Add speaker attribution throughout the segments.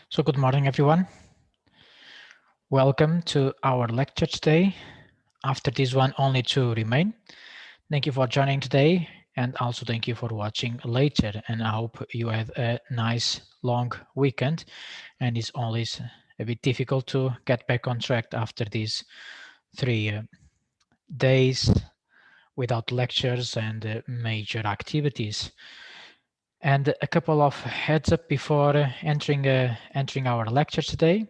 Speaker 1: So good morning, everyone. Welcome to our lecture today. After this one, only two remain. Thank you for joining today, and also thank you for watching later. And I hope you had a nice long weekend. And it's always a bit difficult to get back on track after these 3 days without lectures and major activities. And a couple of heads up before entering our lecture today.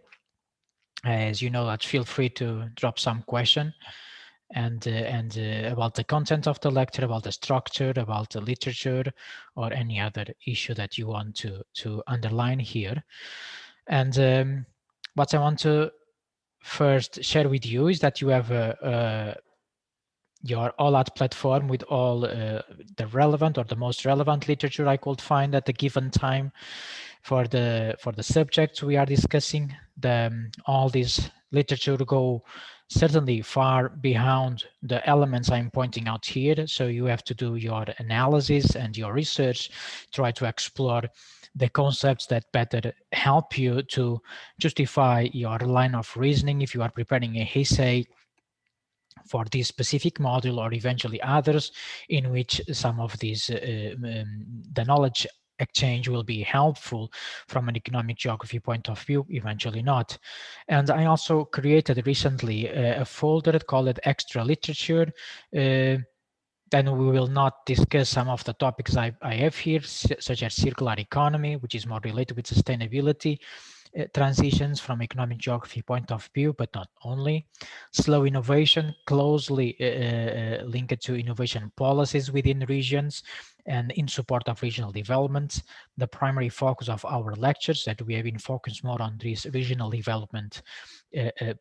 Speaker 1: As you know, that feel free to drop some question and about the content of the lecture, about the structure, about the literature, or any other issue that you want to underline here. And what I want to first share with you is that you have your OLAT platform with all the relevant or the most relevant literature I could find at a given time for the subjects we are discussing. All this literature go certainly far beyond the elements I'm pointing out here. So you have to do your analysis and your research, try to explore the concepts that better help you to justify your line of reasoning if you are preparing a essay for this specific module, or eventually others in which some of these the knowledge exchange will be helpful from an economic geography point of view, eventually not. And I also created recently a folder called extra literature. Then we will not discuss some of the topics I have here, such as circular economy, which is more related with sustainability, transitions from economic geography point of view, but not only. Slow innovation, closely linked to innovation policies within regions and in support of regional development. The primary focus of our lectures that we have been focused more on these regional development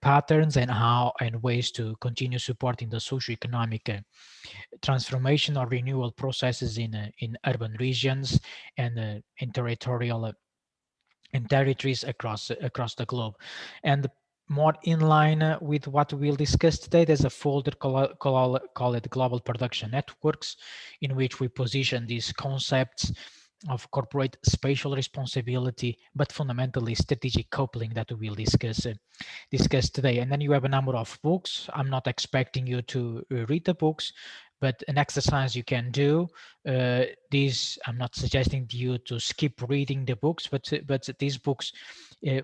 Speaker 1: patterns and how and ways to continue supporting the socio-economic transformation or renewal processes in urban regions and in territorial in territories across the globe. And more in line with what we'll discuss today, there's a folder called Global Production Networks, in which we position these concepts of corporate spatial responsibility, but fundamentally strategic coupling that we'll discuss today. And then you have a number of books. I'm not expecting you to read the books, but an exercise you can do. I'm not suggesting to you to skip reading the books, but these books,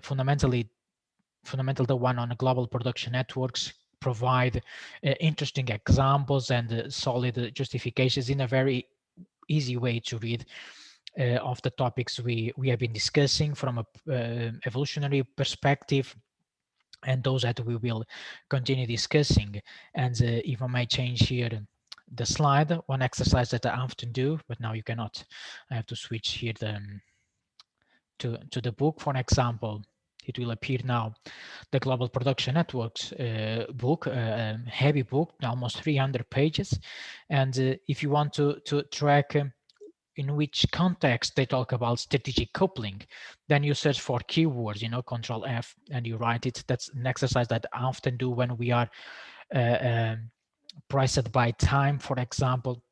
Speaker 1: fundamental, the one on global production networks, provide interesting examples and solid justifications in a very easy way to read of the topics we have been discussing from a evolutionary perspective, and those that we will continue discussing. And if I may change here the slide, one exercise that I often do, but now you cannot. I have to switch here to the book. For example, it will appear now, the Global Production Networks book, heavy book, almost 300 pages. And if you want to track in which context they talk about strategic coupling, then you search for keywords, Control F, and you write it. That's an exercise that I often do when we are priced by time, for example.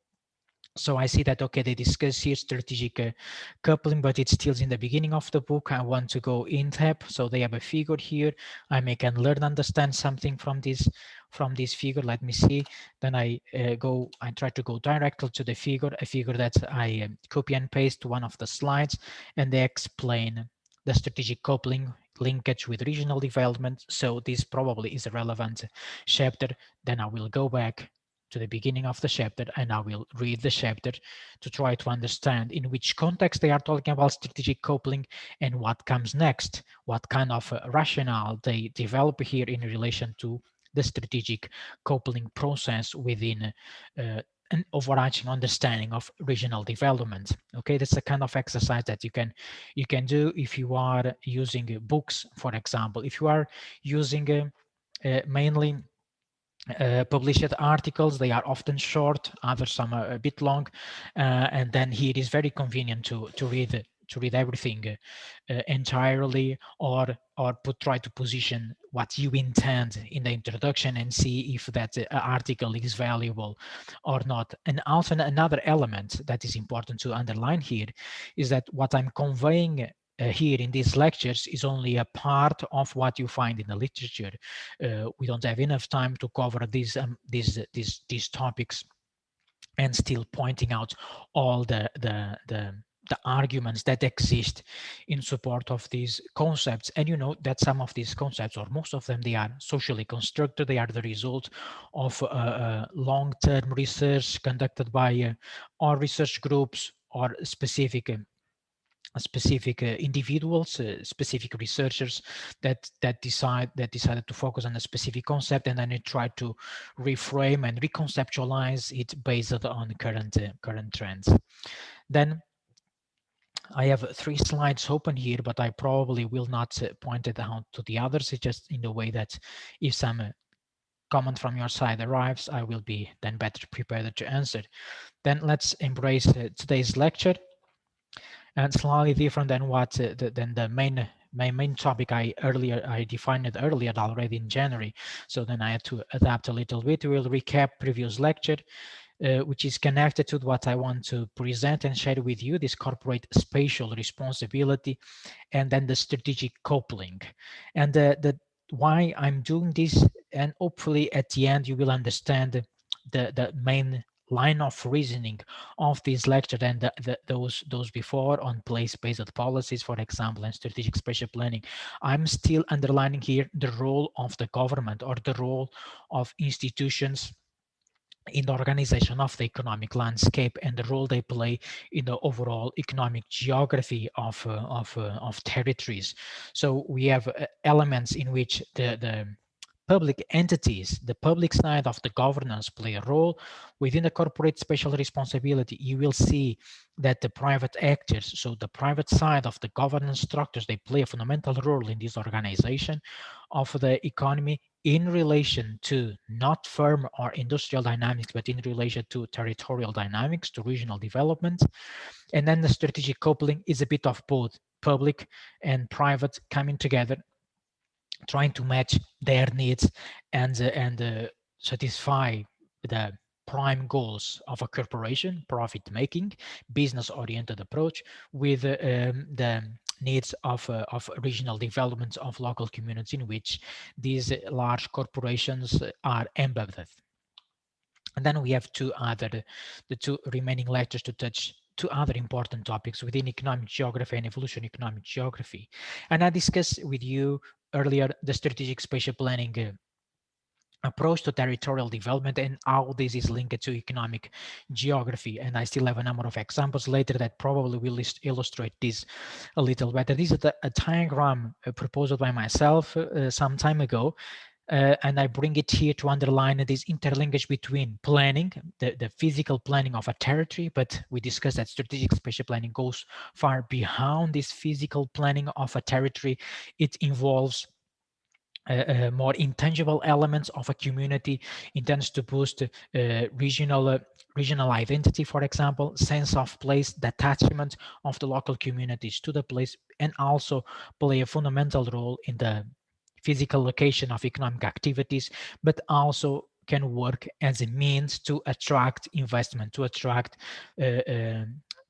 Speaker 1: So I see that, okay, they discuss here strategic coupling, but it's still in the beginning of the book. I want to go in depth. So they have a figure here. I can learn, understand something from this figure. Let me see. Then I try to go directly to the figure, a figure that I copy and paste to one of the slides, and they explain the strategic coupling linkage with regional development. So this probably is a relevant chapter. Then I will go back to the beginning of the chapter, and I will read the chapter to try to understand in which context they are talking about strategic coupling and what comes next, what kind of rationale they develop here in relation to the strategic coupling process within an overarching understanding of regional development. Okay, that's the kind of exercise that you can do if you are using books, for example. If you are using mainly published articles, they are often short, others some are a bit long, and then here it is very convenient to read everything entirely, or try to position what you intend in the introduction and see if that article is valuable or not. And also another element that is important to underline here is that what I'm conveying here in these lectures is only a part of what you find in the literature. We don't have enough time to cover these topics and still pointing out all the arguments that exist in support of these concepts. And you know that some of these concepts, or most of them, they are socially constructed. They are the result of long-term research conducted by or research groups or specific individuals, specific researchers that decided to focus on a specific concept, and then they try to reframe and reconceptualize it based on current trends. Then I have 3 slides open here, but I probably will not point it out to the others. It's just in the way that if some comment from your side arrives, I will be then better prepared to answer. Then let's embrace today's lecture. And slightly different than what than the main topic I defined it earlier already in January. So then I had to adapt a little bit. We'll recap previous lecture, which is connected to what I want to present and share with you, this corporate spatial responsibility, and then the strategic coupling, and the why I'm doing this, and hopefully at the end you will understand the main line of reasoning of this lecture and those before on place-based policies, for example, and strategic spatial planning. I'm still underlining here the role of the government or the role of institutions in the organization of the economic landscape and the role they play in the overall economic geography of territories. So we have elements in which the public entities, the public side of the governance play a role. Within the corporate special responsibility, you will see that the private actors, so the private side of the governance structures, they play a fundamental role in this organization of the economy in relation to not firm or industrial dynamics, but in relation to territorial dynamics, to regional development. And then the strategic coupling is a bit of both public and private coming together, trying to match their needs and satisfy the prime goals of a corporation, profit making, business oriented approach, with the needs of regional development of local communities in which these large corporations are embedded. And then we have the two remaining lectures to touch two other important topics within economic geography and evolutionary economic geography. And I discussed with you earlier the strategic spatial planning approach to territorial development and how this is linked to economic geography. And I still have a number of examples later that probably will illustrate this a little better. This is a diagram proposed by myself some time ago. And I bring it here to underline this interlinkage between planning, the physical planning of a territory, but we discussed that strategic spatial planning goes far beyond this physical planning of a territory. It involves more intangible elements of a community, intends to boost regional identity, for example, sense of place, the attachment of the local communities to the place, and also play a fundamental role in the physical location of economic activities, but also can work as a means to attract investment, to attract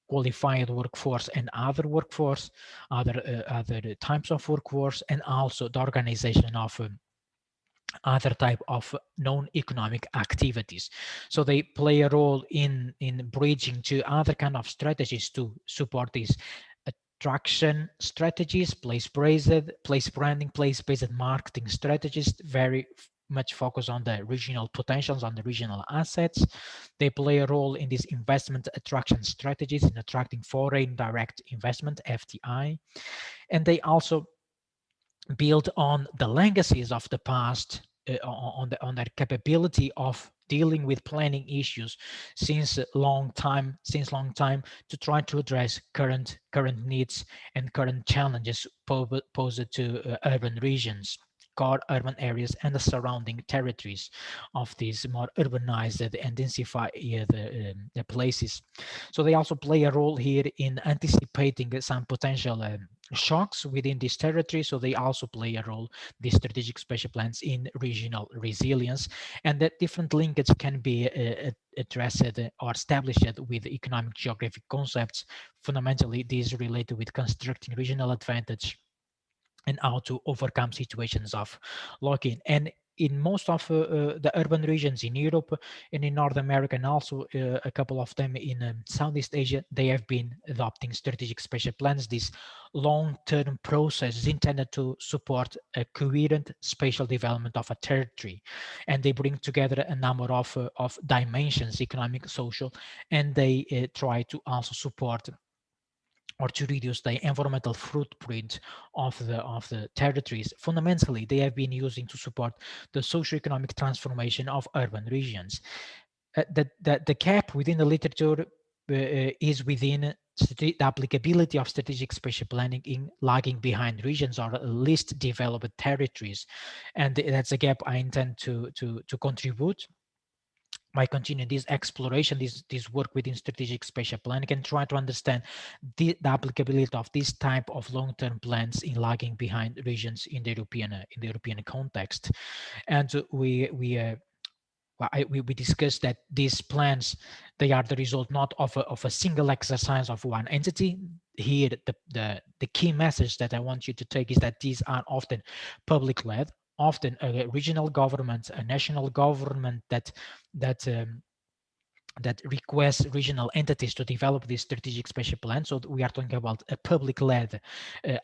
Speaker 1: qualified workforce and other workforce, other types of workforce, and also the organization of other type of non-economic activities. So they play a role in bridging to other kind of strategies to support these attraction strategies, place branding, place-based marketing strategies, very much focus on the regional potentials, on the regional assets. They play a role in these investment attraction strategies in attracting foreign direct investment, FDI. And they also build on the legacies of the past, on their capability of dealing with planning issues since long time, to try to address current needs and current challenges posed to urban regions. core urban areas and the surrounding territories of these more urbanized and densified places. So they also play a role here in anticipating some potential shocks within this territory. So they also play a role, these strategic spatial plans, in regional resilience, and that different linkage can be addressed or established with economic geographic concepts. Fundamentally, these related with constructing regional advantage and how to overcome situations of lock-in. And in most of the urban regions in Europe and in North America, and also a couple of them in Southeast Asia, they have been adopting strategic spatial plans, these long-term processes intended to support a coherent spatial development of a territory. And they bring together a number of dimensions, economic, social, and they try to also support or to reduce the environmental footprint of the territories. Fundamentally, they have been using to support the socio-economic transformation of urban regions. The gap within the literature is within the applicability of strategic spatial planning in lagging behind regions or least developed territories, and that's a gap I intend to contribute by continuing this exploration, this work within strategic spatial planning, and try to understand the applicability of this type of long-term plans in lagging behind regions in the European context. And we discussed that these plans, they are the result not of a single exercise of one entity. Here, the key message that I want you to take is that these are often public-led, often a regional government, a national government that requests regional entities to develop this strategic spatial plan. So we are talking about a public-led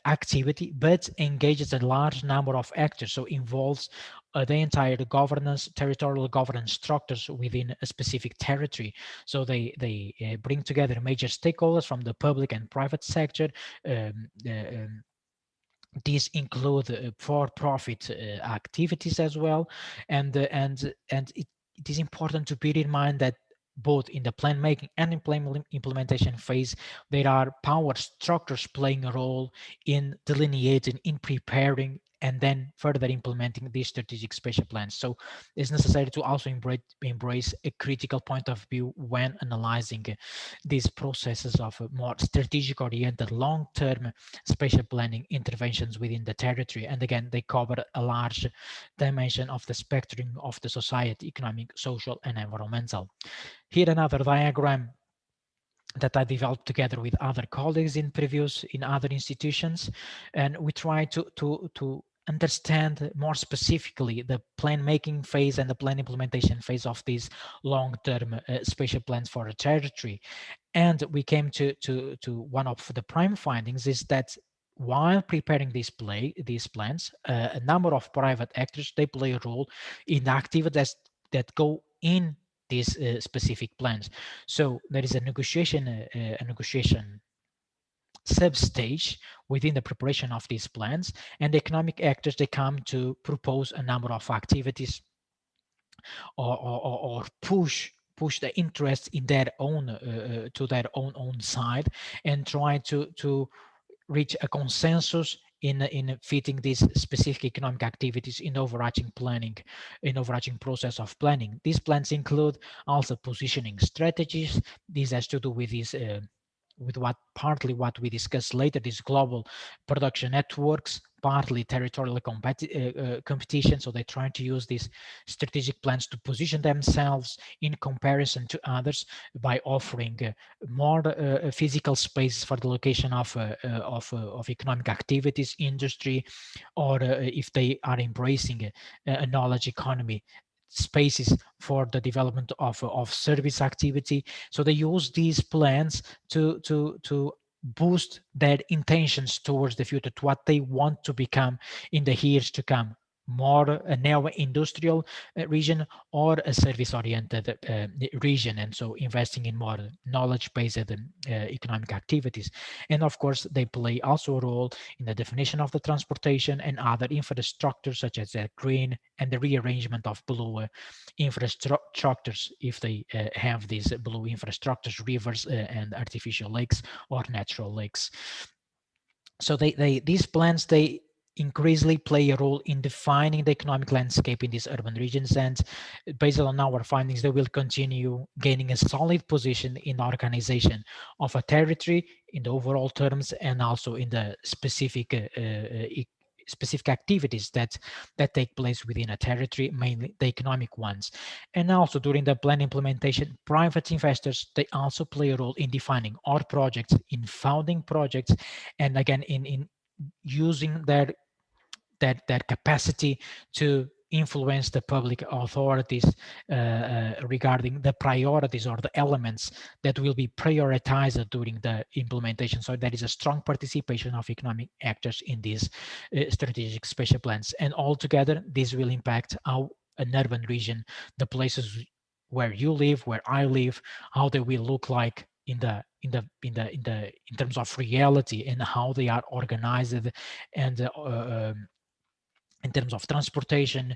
Speaker 1: activity, but engages a large number of actors. So involves the entire governance, territorial governance structures within a specific territory. So they bring together major stakeholders from the public and private sector. These include for-profit activities as well, and it is important to bear in mind that both in the plan making and implementation phase, there are power structures playing a role in delineating, in preparing, and then further implementing these strategic spatial plans. So it's necessary to also embrace a critical point of view when analyzing these processes of more strategic oriented long-term spatial planning interventions within the territory. And again, they cover a large dimension of the spectrum of the society, economic, social, and environmental. Here another diagram that I developed together with other colleagues in other institutions, and we try to understand more specifically the plan making phase and the plan implementation phase of these long-term spatial plans for a territory. And we came to one of the prime findings is that while preparing these plans, a number of private actors, they play a role in the activities that go in these specific plans. So there is a negotiation sub-stage within the preparation of these plans, and the economic actors, they come to propose a number of activities or push the interest in their own to their own side, and try to reach a consensus in fitting these specific economic activities in overarching process of planning. These plans include also positioning strategies. This has to do with these with partly what we discussed later, these global production networks, partly territorial competition. So they try to use these strategic plans to position themselves in comparison to others by offering more physical space for the location of economic activities, industry, or if they are embracing a knowledge economy, spaces for the development of service activity. So they use these plans to boost their intentions towards the future, to what they want to become in the years to come, more a neo-industrial region or a service-oriented region, and so investing in more knowledge-based economic activities. And of course, they play also a role in the definition of the transportation and other infrastructures, such as green and the rearrangement of blue infrastructures, if they have these blue infrastructures, rivers and artificial lakes or natural lakes. So these plans, they increasingly play a role in defining the economic landscape in these urban regions. And based on our findings, they will continue gaining a solid position in the organization of a territory in the overall terms, and also in the specific activities that take place within a territory, mainly the economic ones. And also during the plan implementation, private investors, they also play a role in defining our projects, in founding projects, and again in using their capacity to influence the public authorities regarding the priorities or the elements that will be prioritized during the implementation. So there is a strong participation of economic actors in these strategic spatial plans. And altogether, this will impact how an urban region, the places where you live, where I live, how they will look like in terms of reality, and how they are organized, and in terms of transportation,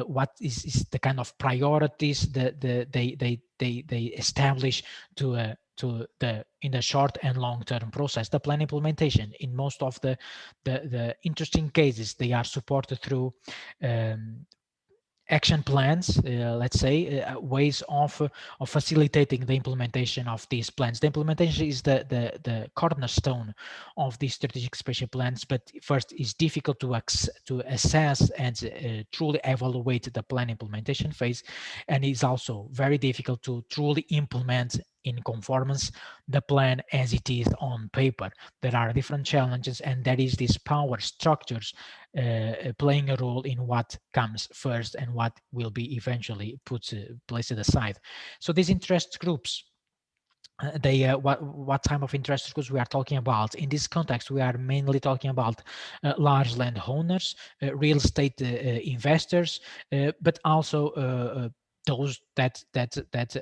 Speaker 1: what is the kind of priorities that they establish to the in the short and long term process. The plan implementation in most of the interesting cases, they are supported through action plans, let's say, ways of facilitating the implementation of these plans. The implementation is the cornerstone of these strategic spatial plans, but first it's difficult to assess and truly evaluate the plan implementation phase, and it's also very difficult to truly implement in conformance the plan as it is on paper. There are different challenges, and there is these power structures playing a role in what comes first and what will be eventually placed aside. So these interest groups, what type of interest groups we are talking about? In this context, we are mainly talking about large landowners, real estate investors, but also those that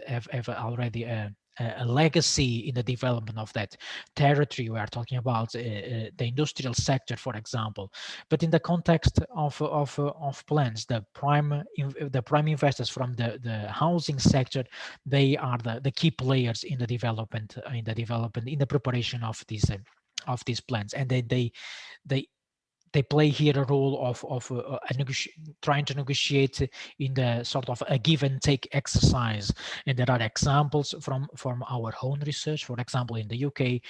Speaker 1: have already a legacy in the development of that territory. We are talking about the industrial sector, for example. But in the context of plans, the prime investors from the housing sector, they are the key players in the development, in the preparation of these plans, and they play here a role of trying to negotiate in the sort of a give and take exercise. And there are examples from our own research, for example, in the UK,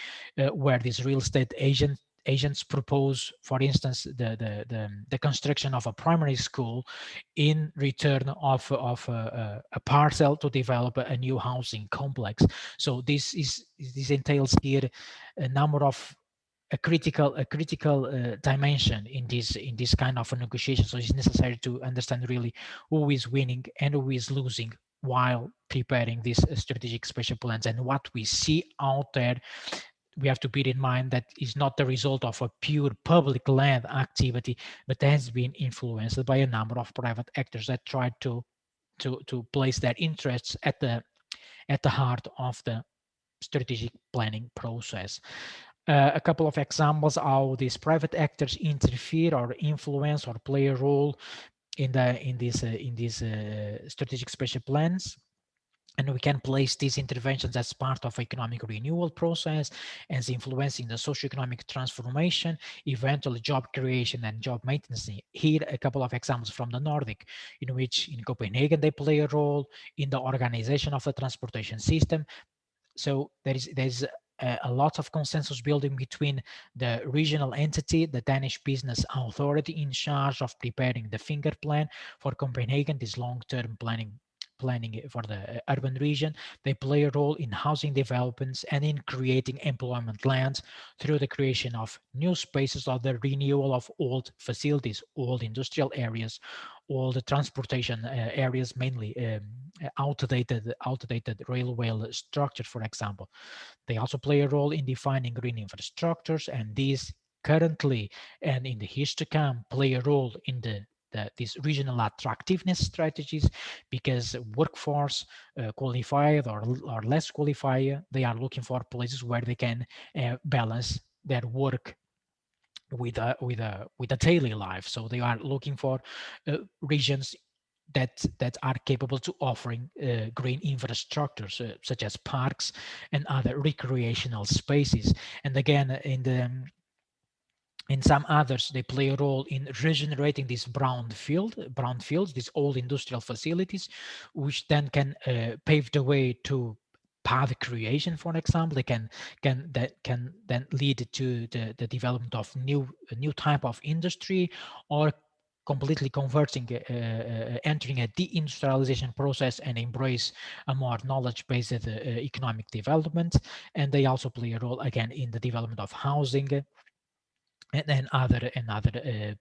Speaker 1: where these real estate agents propose, for instance, the construction of a primary school in return of a parcel to develop a new housing complex. So this entails here a number of a critical dimension in this kind of a negotiation. So it's necessary to understand really who is winning and who is losing while preparing these strategic spatial plans. And what we see out there, we have to bear in mind that is not the result of a pure public land activity, but has been influenced by a number of private actors that try to place their interests at the heart of the strategic planning process. A couple of examples how these private actors interfere or influence or play a role in these strategic spatial plans. And we can place these interventions as part of economic renewal process, as influencing the socio-economic transformation, eventually job creation and job maintenance. Here, a couple of examples from the Nordic, in which in Copenhagen they play a role in the organization of the transportation system. So there's a lot of consensus building between the regional entity, the Danish Business Authority, in charge of preparing the finger plan for Copenhagen, this long-term planning for the urban region. They play a role in housing developments and in creating employment lands through the creation of new spaces or the renewal of old facilities, old industrial areas, all the transportation areas, mainly outdated railway structures, for example. They also play a role in defining green infrastructures, and these currently and in the years to come play a role in these regional attractiveness strategies, because workforce, qualified or less qualified, they are looking for places where they can balance their work with a daily life. So they are looking for regions that are capable to offering green infrastructures such as parks and other recreational spaces. And again, In some others, they play a role in regenerating these brownfields, these old industrial facilities, which then can pave the way to path creation. For example, they can then lead to the development of a new type of industry, or completely converting, entering a deindustrialization process and embrace a more knowledge-based economic development. And they also play a role again in the development of housing, and other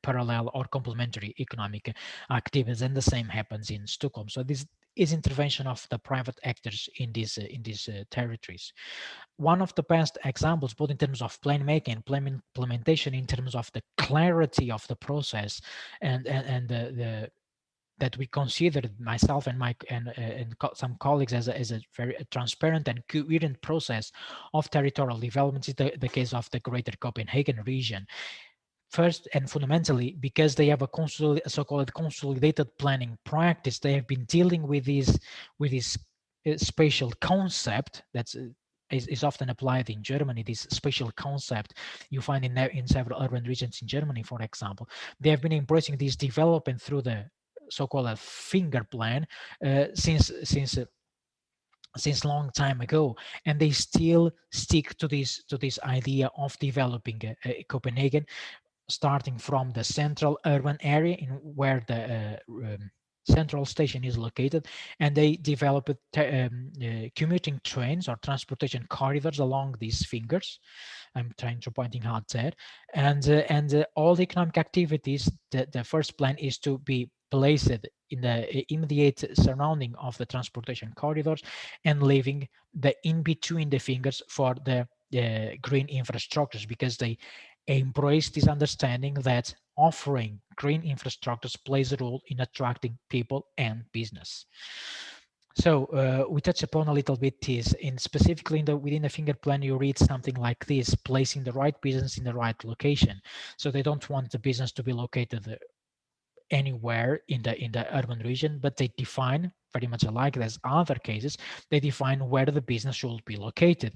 Speaker 1: parallel or complementary economic activities. And the same happens in Stockholm. So this is intervention of the private actors in these territories. One of the best examples, both in terms of plan making and plan implementation, in terms of the clarity of the process, and the that we considered, myself and some colleagues, as a very transparent and coherent process of territorial development, is the case of the Greater Copenhagen region. First and fundamentally, because they have a so-called consolidated planning practice, they have been dealing with this spatial concept that's is often applied in Germany. This spatial concept you find in several urban regions in Germany, for example. They have been embracing this development through the so-called finger plan since long time ago, and they still stick to this idea of developing Copenhagen, starting from the central urban area in where the central station is located, and they developed commuting trains or transportation corridors along these fingers. I'm trying to pointing out there, and all the economic activities. The first plan is to be placed in the immediate surrounding of the transportation corridors, and leaving the in between the fingers for the green infrastructures, because they embrace this understanding that offering green infrastructures plays a role in attracting people and business. So we touch upon a little bit this, in specifically within the finger plan, you read something like this: placing the right business in the right location. So they don't want the business to be located anywhere in the urban region, but they define, very much alike as other cases, they define where the business should be located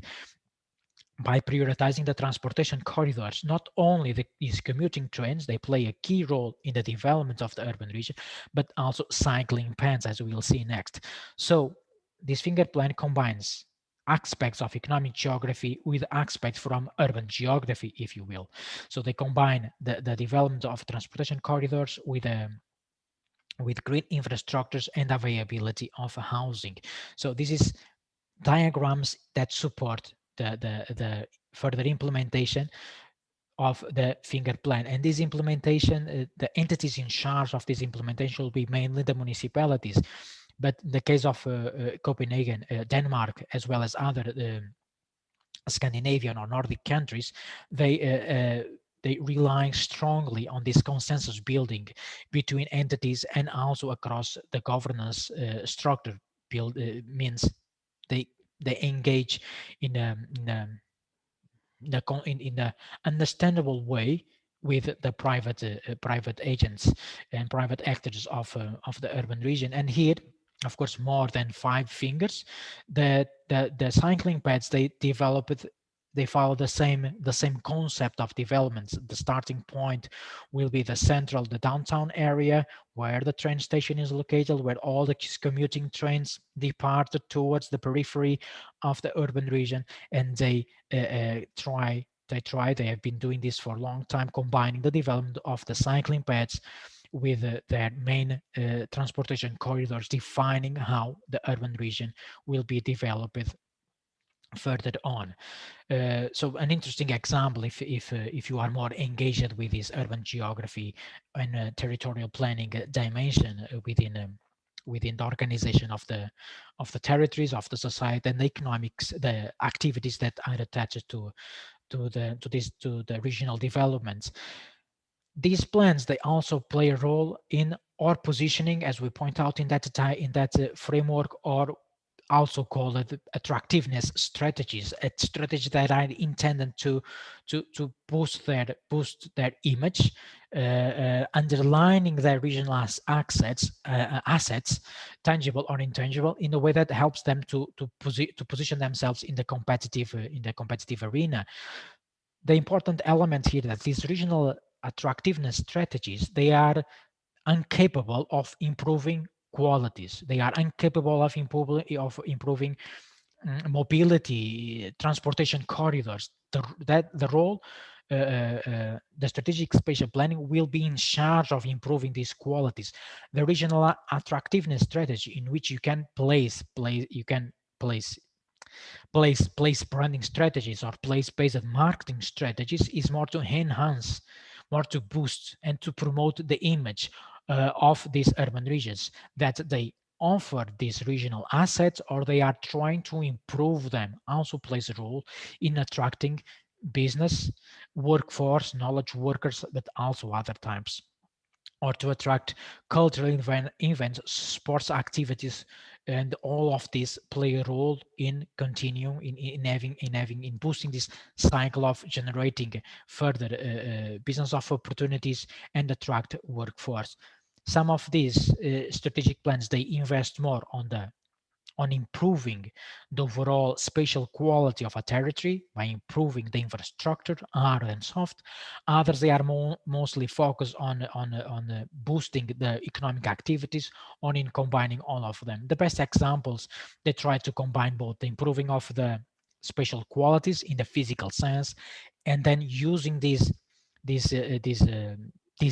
Speaker 1: by prioritizing the transportation corridors. Not only these commuting trains, they play a key role in the development of the urban region, but also cycling paths, as we'll see next. So this finger plan combines aspects of economic geography with aspects from urban geography, if you will. So they combine the development of transportation corridors with green infrastructures and availability of housing. So this is diagrams that support the further implementation of the finger plan. And this implementation, the entities in charge of this implementation will be mainly the municipalities. But in the case of Copenhagen, Denmark, as well as other Scandinavian or Nordic countries, they rely strongly on this consensus building between entities, and also across the governance structure means they they engage in a understandable way with the private agents and private actors of the urban region. And here, of course, more than 5 fingers, the cycling paths they developed, they follow the same concept of developments. The starting point will be the downtown area, where the train station is located, where all the commuting trains depart towards the periphery of the urban region. And they have been doing this for a long time, combining the development of the cycling paths with their main transportation corridors, defining how the urban region will be developed further on. So an interesting example, if you are more engaged with this urban geography and territorial planning dimension within the organization of the territories, of the society, and the economics, the activities that are attached to the regional developments. These plans, they also play a role in our positioning, as we point out in that framework, or also call it attractiveness strategies, strategies that are intended to boost their image, underlining their regional assets, tangible or intangible, in a way that helps them to position themselves in the competitive arena. the important element here that these regional attractiveness strategies, they are incapable of improving qualities. They are incapable of improving mobility, transportation corridors. The strategic spatial planning will be in charge of improving these qualities. The regional attractiveness strategy, in which you can place branding strategies or place-based marketing strategies, is more to enhance, more to boost and to promote the image of these urban regions, that they offer these regional assets or they are trying to improve them, also plays a role in attracting business, workforce, knowledge workers, but also other types, or to attract cultural events, sports activities, and all of these play a role in continuing in boosting this cycle of generating further business opportunities and attract workforce. Some of these strategic plans, they invest more on improving the overall spatial quality of a territory by improving the infrastructure, hard and soft. Others, they are mostly focused on boosting the economic activities, on in combining all of them. The best examples, they try to combine both the improving of the spatial qualities in the physical sense, and then using these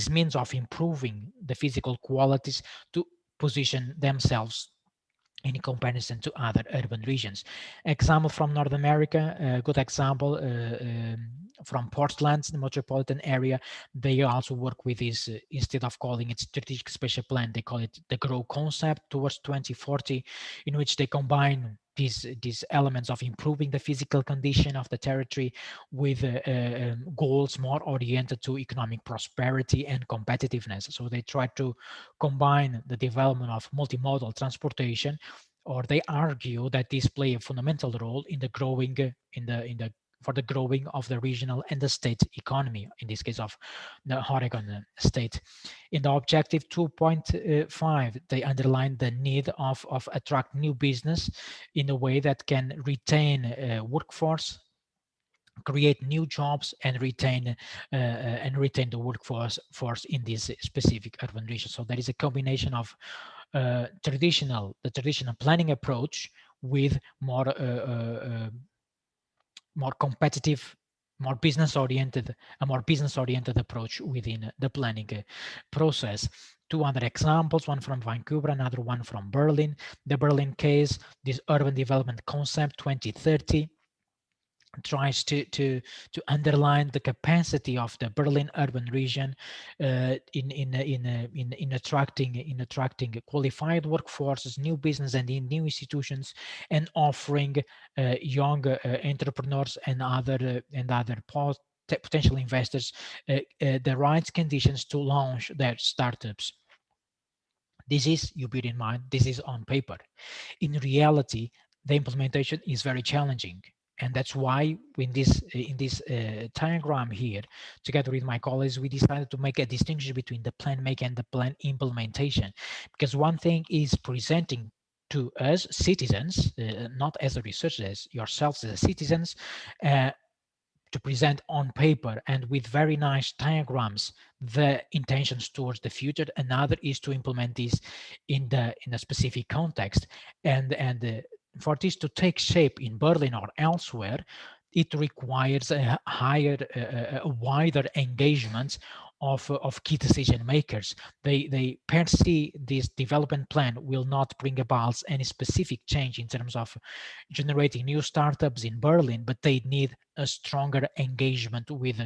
Speaker 1: means of improving the physical qualities to position themselves in comparison to other urban regions. Example from North America, a good example from Portland, the metropolitan area. They also work with this, instead of calling it strategic spatial plan, they call it the GROW concept towards 2040, in which they combine these elements of improving the physical condition of the territory with goals more oriented to economic prosperity and competitiveness. So they try to combine the development of multimodal transportation, or they argue that these play a fundamental role in the growing for the growing of the regional and the state economy, in this case of the Oregon state. In the objective 2.5, they underline the need of attract new business in a way that can retain workforce, create new jobs, and retain the workforce in this specific urban region. So there is a combination of traditional planning approach with more competitive, more business oriented approach within the planning process. Two other examples, one from Vancouver, another one from Berlin. The Berlin case, this urban development concept 2030, tries to underline the capacity of the Berlin urban region in attracting qualified workforces, new business, and in new institutions, and offering young entrepreneurs and other potential investors the right conditions to launch their startups. This is, you bear in mind, this is on paper. In reality, the implementation is very challenging. And that's why in this diagram here, together with my colleagues, we decided to make a distinction between the plan making and the plan implementation. Because one thing is presenting to us citizens, not as a researcher, as yourselves as citizens, to present on paper and with very nice diagrams the intentions towards the future. Another is to implement this in a specific context, and for this to take shape in Berlin or elsewhere, it requires a wider engagement of key decision makers. They per se, this development plan will not bring about any specific change in terms of generating new startups in Berlin, but they need a stronger engagement with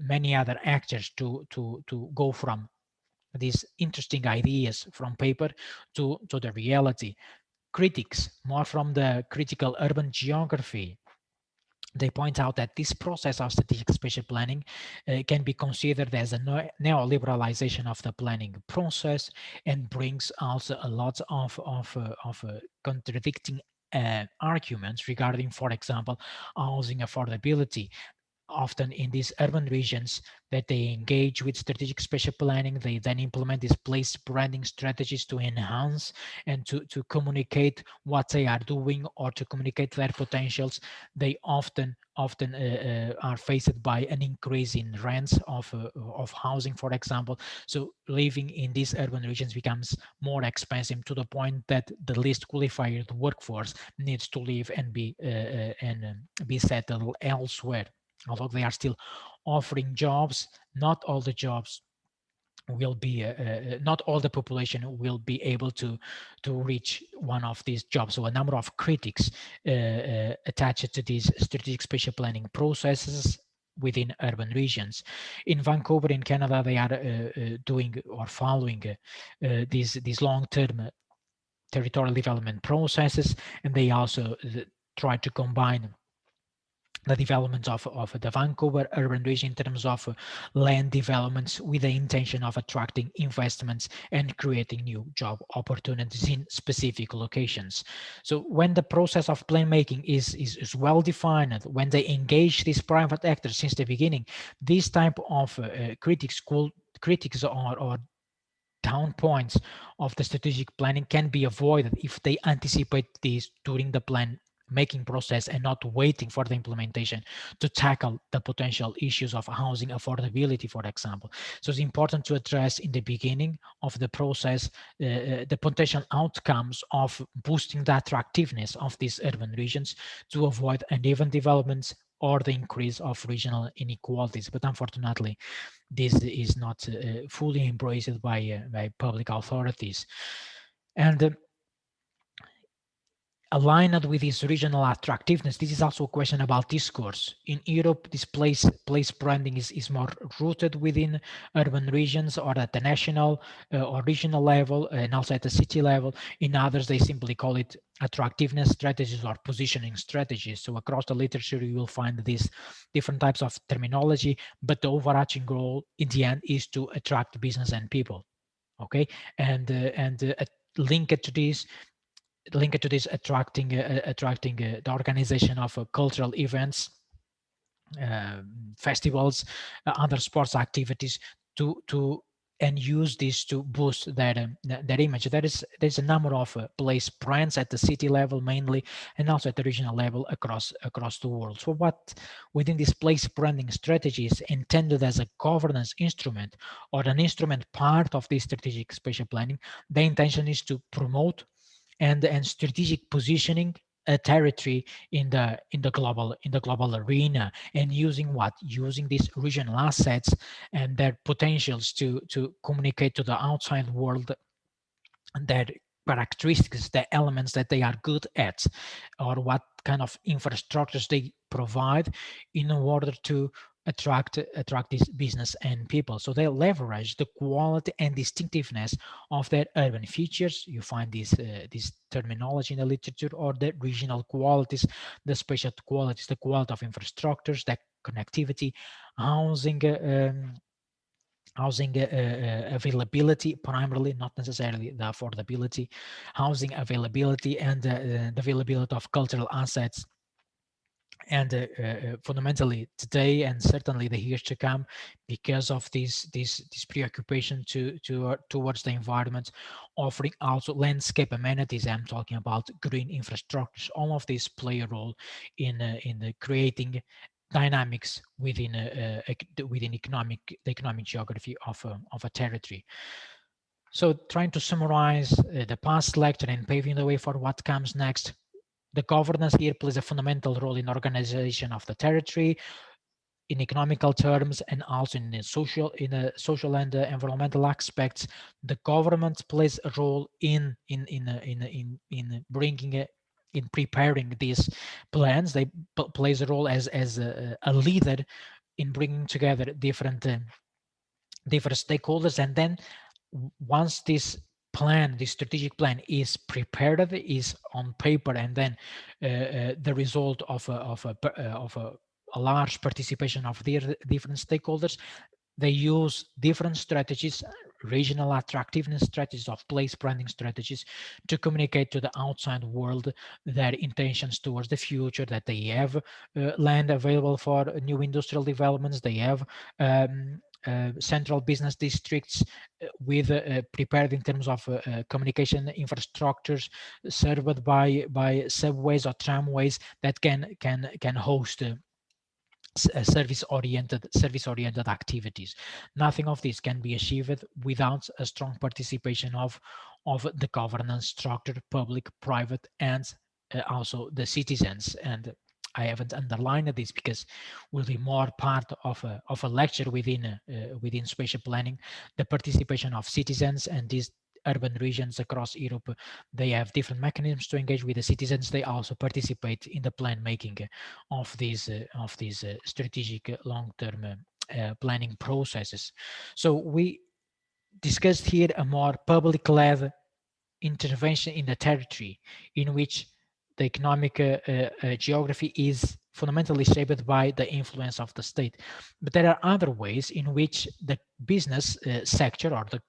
Speaker 1: many other actors to go from these interesting ideas from paper to the reality. Critics, more from the critical urban geography, they point out that this process of strategic spatial planning can be considered as a neoliberalization of the planning process, and brings also a lot of contradicting arguments regarding, for example, housing affordability. Often in these urban regions that they engage with strategic spatial planning, they then implement these place branding strategies to enhance and to communicate what they are doing or to communicate their potentials. They often often are faced by an increase in rents of housing, for example. So living in these urban regions becomes more expensive, to the point that the least qualified workforce needs to live and be settled elsewhere. Although they are still offering jobs, not all the jobs will be not all the population will be able to reach one of these jobs. So a number of critics attached to these strategic spatial planning processes within urban regions. In Vancouver, in Canada, they are doing or following these long-term territorial development processes, and they also try to combine the development of the Vancouver urban region in terms of land developments with the intention of attracting investments and creating new job opportunities in specific locations. So when the process of plan making is well defined, when they engage these private actors since the beginning, these type of critics or down points of the strategic planning can be avoided if they anticipate these during the plan making process and not waiting for the implementation to tackle the potential issues of housing affordability, for example. So it's important to address in the beginning of the process the potential outcomes of boosting the attractiveness of these urban regions to avoid uneven developments or the increase of regional inequalities. But unfortunately, this is not fully embraced by public authorities. And aligned with this regional attractiveness, this is also a question about discourse. In Europe, this place branding is more rooted within urban regions or at the national or regional level, and also at the city level. In others, they simply call it attractiveness strategies or positioning strategies. So across the literature, you will find these different types of terminology, but the overarching goal in the end is to attract business and people. Okay, and linked to this attracting the organization of cultural events, festivals, other sports activities to and use this to boost that image. There's a number of place brands at the city level mainly, and also at the regional level across the world. So what within this place branding strategy is intended as a governance instrument or an instrument part of this strategic spatial planning, the intention is to promote and strategic positioning a territory in the global arena, and using these regional assets and their potentials to communicate to the outside world their characteristics, the elements that they are good at, or what kind of infrastructures they provide in order to attract this business and people. So they leverage the quality and distinctiveness of their urban features. You find this terminology in the literature, or the regional qualities, the spatial qualities, the quality of infrastructures, the connectivity, housing availability, primarily, not necessarily the affordability, housing availability, and the availability of cultural assets. And fundamentally today, and certainly the years to come, because of this preoccupation towards the environment, offering also landscape amenities. I'm talking about green infrastructures. All of these play a role in creating dynamics within the economic geography of a territory. So trying to summarize the past lecture and paving the way for what comes next, the governance here plays a fundamental role in organization of the territory in economical terms, and also in the social and environmental aspects. The government plays a role in bringing in preparing these plans. They plays a role as a leader in bringing together different stakeholders, and then once this strategic plan is prepared, is on paper, and then the result of a large participation of the different stakeholders, they use different strategies, regional attractiveness strategies, of place branding strategies, to communicate to the outside world their intentions towards the future, that they have land available for new industrial developments, they have central business districts with prepared in terms of communication infrastructures served by subways or tramways that can host service-oriented activities. Nothing of this can be achieved without a strong participation of the governance structure, public, private, and also the citizens. And I haven't underlined this because will be more part of a lecture within spatial planning. The participation of citizens and these urban regions across Europe, they have different mechanisms to engage with the citizens. They also participate in the plan making of these strategic long-term planning processes. So we discussed here a more public-led intervention in the territory in which the economic geography is fundamentally shaped by the influence of the state. But there are other ways in which the business sector or the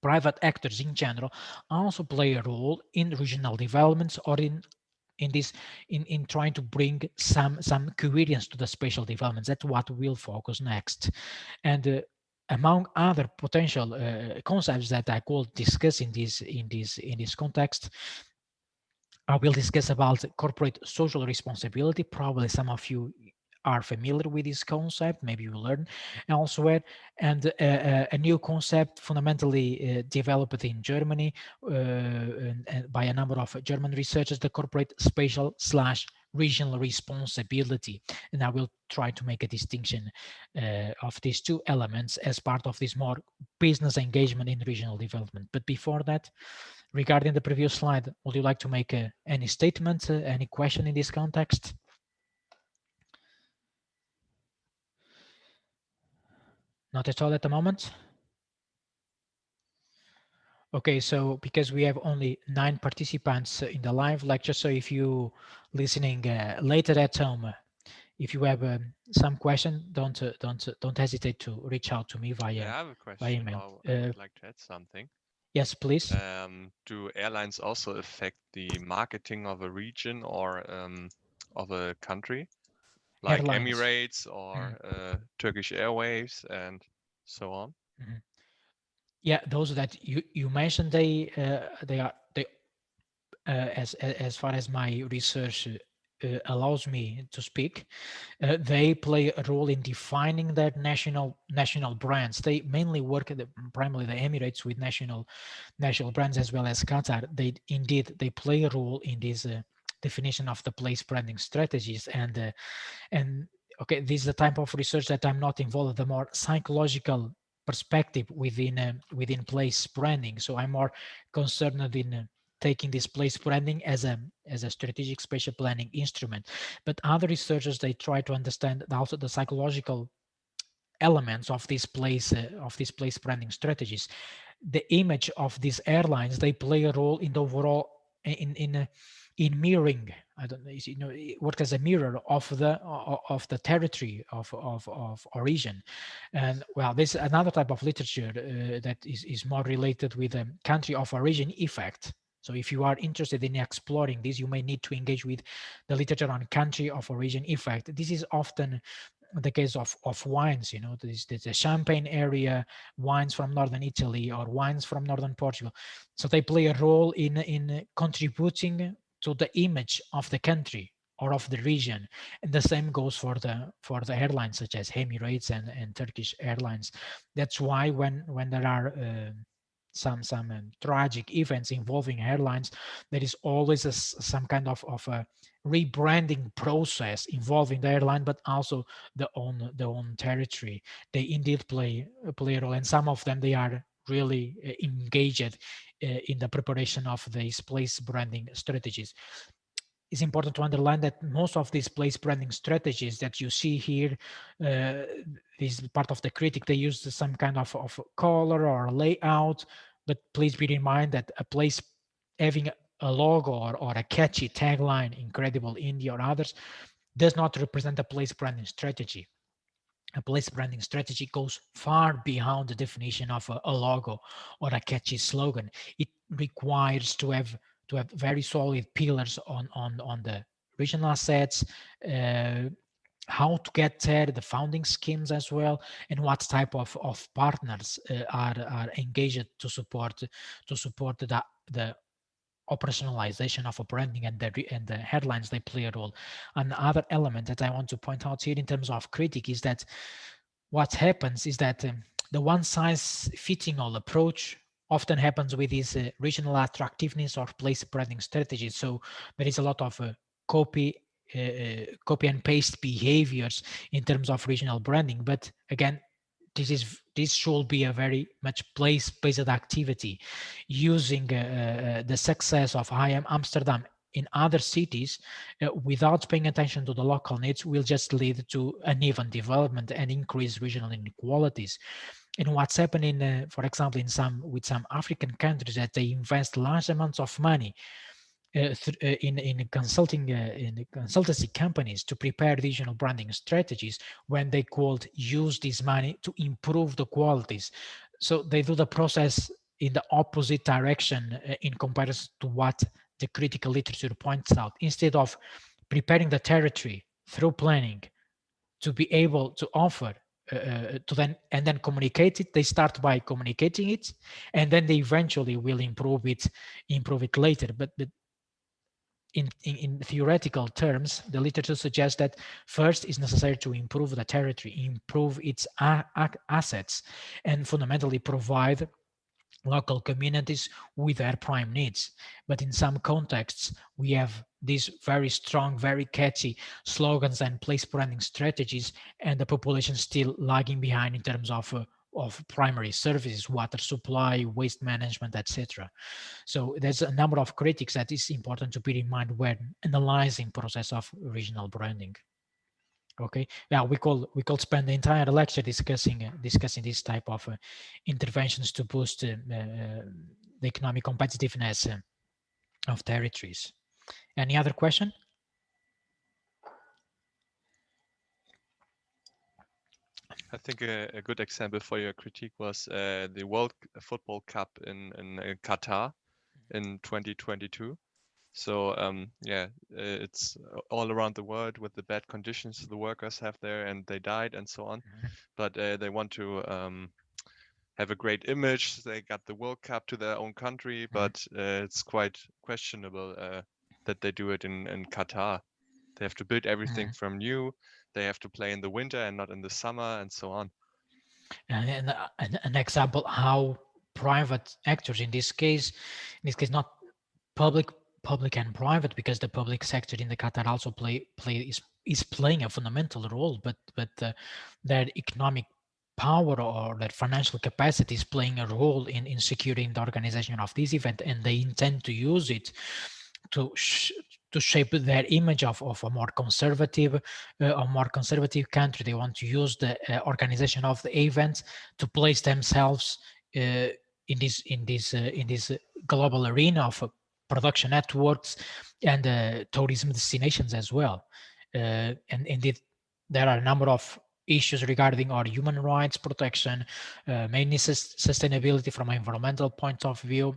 Speaker 1: private actors in general also play a role in regional developments or in trying to bring some coherence to the spatial developments. That's what we'll focus next. And among other potential concepts that I could discuss in this context, I will discuss about corporate social responsibility. Probably some of you are familiar with this concept, maybe you learn elsewhere, and a new concept fundamentally developed in Germany and by a number of German researchers, the corporate spatial slash regional responsibility. And I will try to make a distinction of these two elements as part of this more business engagement in regional development. But before that, regarding the previous slide, would you like to make any statement, any question in this context? Not at all at the moment? Okay, so because we have only 9 participants in the live lecture, so if you listening later at home, if you have some question, don't hesitate to reach out to me
Speaker 2: I
Speaker 1: via
Speaker 2: have a
Speaker 1: via
Speaker 2: question,
Speaker 1: email.
Speaker 2: or I would like to add something.
Speaker 1: Yes, please.
Speaker 2: Do airlines also affect the marketing of a region or of a country, like
Speaker 1: Airlines.
Speaker 2: Emirates or Turkish Airways and so on?
Speaker 1: Mhm. Yeah, those that you mentioned, they as far as my research allows me to speak, they play a role in defining their national brands. They mainly work primarily the Emirates with national brands as well as Qatar. They play a role in this definition of the place branding strategies and okay, this is the type of research that I'm not involved, the more psychological perspective within place branding. So I'm more concerned in taking this place branding as a strategic spatial planning instrument. But other researchers, they try to understand also the psychological elements of these place branding strategies. The image of these airlines, they play a role in the overall in mirroring. I don't know, it work as a mirror of the territory of origin. And well, there's another type of literature that is more related with a country of origin effect. So if you are interested in exploring this, you may need to engage with the literature on country of origin effect. This is often the case of wines. There's a Champagne area, wines from northern Italy or wines from northern Portugal. So they play a role in contributing to the image of the country or of the region. And the same goes for the airlines such as Emirates and Turkish Airlines. That's why when there are some tragic events involving airlines, there is always some kind of a rebranding process involving the airline, but also the own territory. They indeed play a role, and some of them, they are really engaged in the preparation of these place branding strategies. It's important to underline that most of these place branding strategies that you see here, uh, this part of the critic, they use some kind of color or layout, but please bear in mind that a place having a logo or a catchy tagline, Incredible India or others, does not represent a place branding strategy. A place branding strategy goes far beyond the definition of a logo or a catchy slogan. It requires to have very solid pillars on the regional assets, uh, how to get there, the founding schemes as well, and what type of partners are engaged to support the operationalization of a branding, and the headlines, they play a role. Another element that I want to point out here in terms of critique is that what happens is that the one size fitting all approach often happens with these regional attractiveness or place branding strategies. So there is a lot of copy and paste behaviors in terms of regional branding. But again, this should be a very much place-based activity, using the success of IM Amsterdam in other cities without paying attention to the local needs will just lead to uneven development and increased regional inequalities. And what's happening, for example, in some African countries, that they invest large amounts of money in consultancy companies to prepare regional branding strategies, when they could use this money to improve the qualities. So they do the process in the opposite direction in comparison to what the critical literature points out. Instead of preparing the territory through planning to be able to offer to then communicate it, they start by communicating it, and then they eventually will improve it later. But in theoretical terms, the literature suggests that first is necessary to improve the territory, improve its assets, and fundamentally provide local communities with their prime needs. But in some contexts, we have these very strong, very catchy slogans and place branding strategies, and the population still lagging behind in terms of primary services, water supply, waste management, etc. So there's a number of critics that is important to bear in mind when analyzing process of regional branding. Okay, yeah, we could spend the entire lecture discussing this type of interventions to boost the economic competitiveness of territories. Any other question?
Speaker 2: I think a good example for your critique was the World Football Cup in Qatar in 2022. So yeah, it's all around the world with the bad conditions the workers have there, and they died and so on. But they want to have a great image. They got the World Cup to their own country, but it's quite questionable that they do it in Qatar. They have to build everything from new. They have to play in the winter and not in the summer, and so on.
Speaker 1: And an example how private actors, in this case not public and private, because the public sector in the Qatar also is playing a fundamental role, but their economic power or their financial capacity is playing a role in securing the organization of this event, and they intend to use it to shape their image of a more conservative country. They want to use the organization of the event to place themselves in this global arena of production networks and tourism destinations as well. And indeed, there are a number of issues regarding our human rights protection, mainly sustainability from an environmental point of view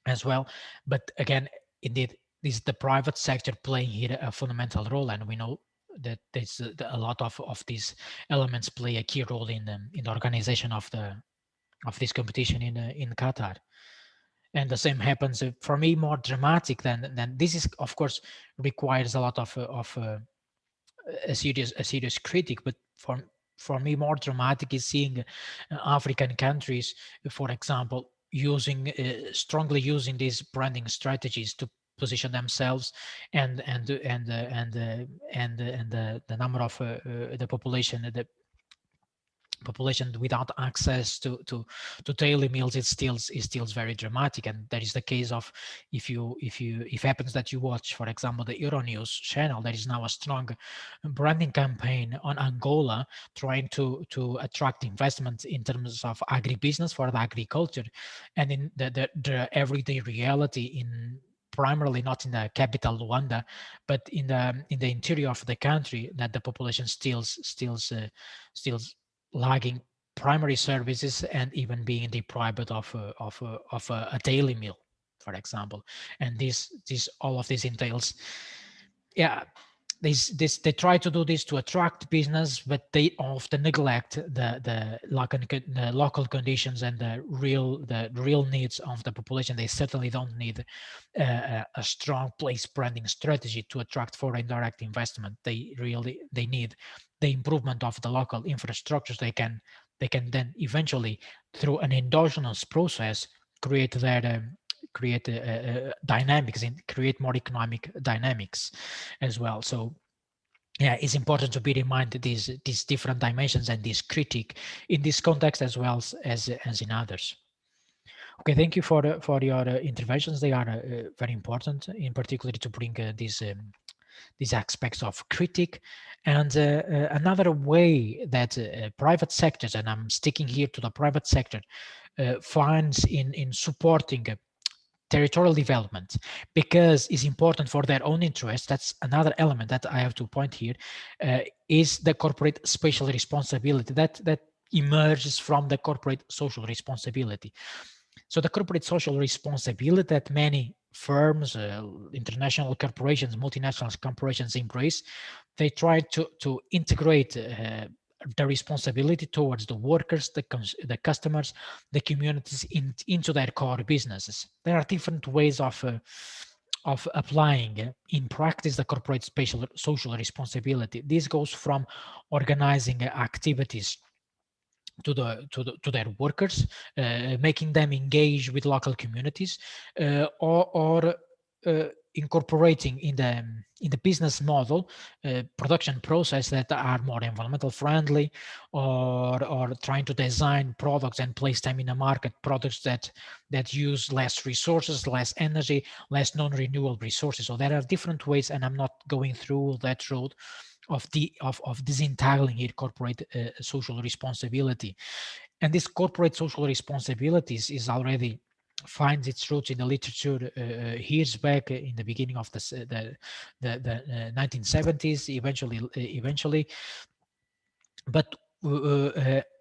Speaker 1: as well. But again, indeed, this is the private sector playing here a fundamental role, and we know that there's a lot of these elements play a key role in the organization of this competition in Qatar. And the same happens for me, more dramatic than this is, of course, requires a lot of a serious critic. But for me, more dramatic is seeing African countries, for example, strongly using these branding strategies to position themselves, and the number of the population without access to daily meals is still very dramatic. And that is the case of, if happens that you watch, for example, the Euronews channel, there is now a strong branding campaign on Angola, trying to attract investment in terms of agribusiness for the agriculture, and in the everyday reality, in primarily not in the capital Luanda, but in the interior of the country, that the population still lagging primary services, and even being deprived of a daily meal, for example. And this all of this entails, yeah, they try to do this to attract business, but they often neglect the local conditions and the real needs of the population. They certainly don't need a strong place branding strategy to attract foreign direct investment. They need the improvement of the local infrastructures. They can then eventually, through an endogenous process, create dynamics and create more economic dynamics as well. So yeah, it's important to bear in mind these different dimensions and this critique in this context as well as in others. Okay, thank you for your interventions. They are very important, in particular to bring these aspects of critique. And another way that private sectors, and I'm sticking here to the private sector, finds in supporting territorial development, because it's important for their own interest. That's another element that I have to point here, is the corporate spatial responsibility that emerges from the corporate social responsibility. So the corporate social responsibility that many firms, international corporations, multinational corporations embrace, they try to integrate the responsibility towards the workers, the customers, the communities into their core businesses. There are different ways of applying in practice the corporate spatial social responsibility. This goes from organizing activities to their workers, making them engage with local communities, or incorporating in the business model production process that are more environmental friendly, or trying to design products and place them in a market, products that use less resources, less energy, less non-renewable resources. So there are different ways, and I'm not going through that road of disentangling here corporate social responsibility. And this corporate social responsibilities is already finds its roots in the literature years back in the beginning of the 1970s, eventually, but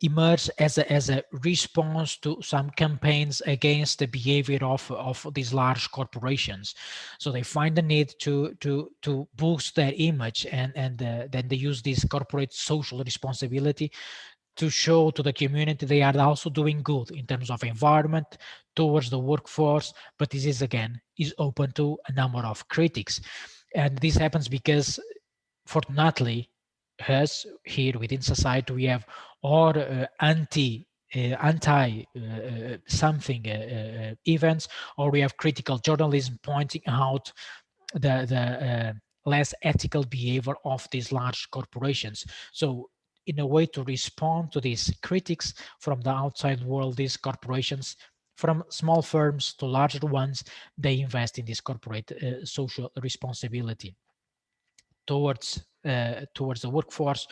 Speaker 1: emerge as a response to some campaigns against the behavior of these large corporations. So they find the need to boost their image, and then they use this corporate social responsibility to show to the community they are also doing good in terms of environment towards the workforce. But this is open to a number of critics, and this happens because, fortunately, us here within society, we have or anti something events, or we have critical journalism pointing out the less ethical behavior of these large corporations. So in a way to respond to these critics from the outside world, these corporations, from small firms to larger ones, they invest in this corporate social responsibility towards the workforce,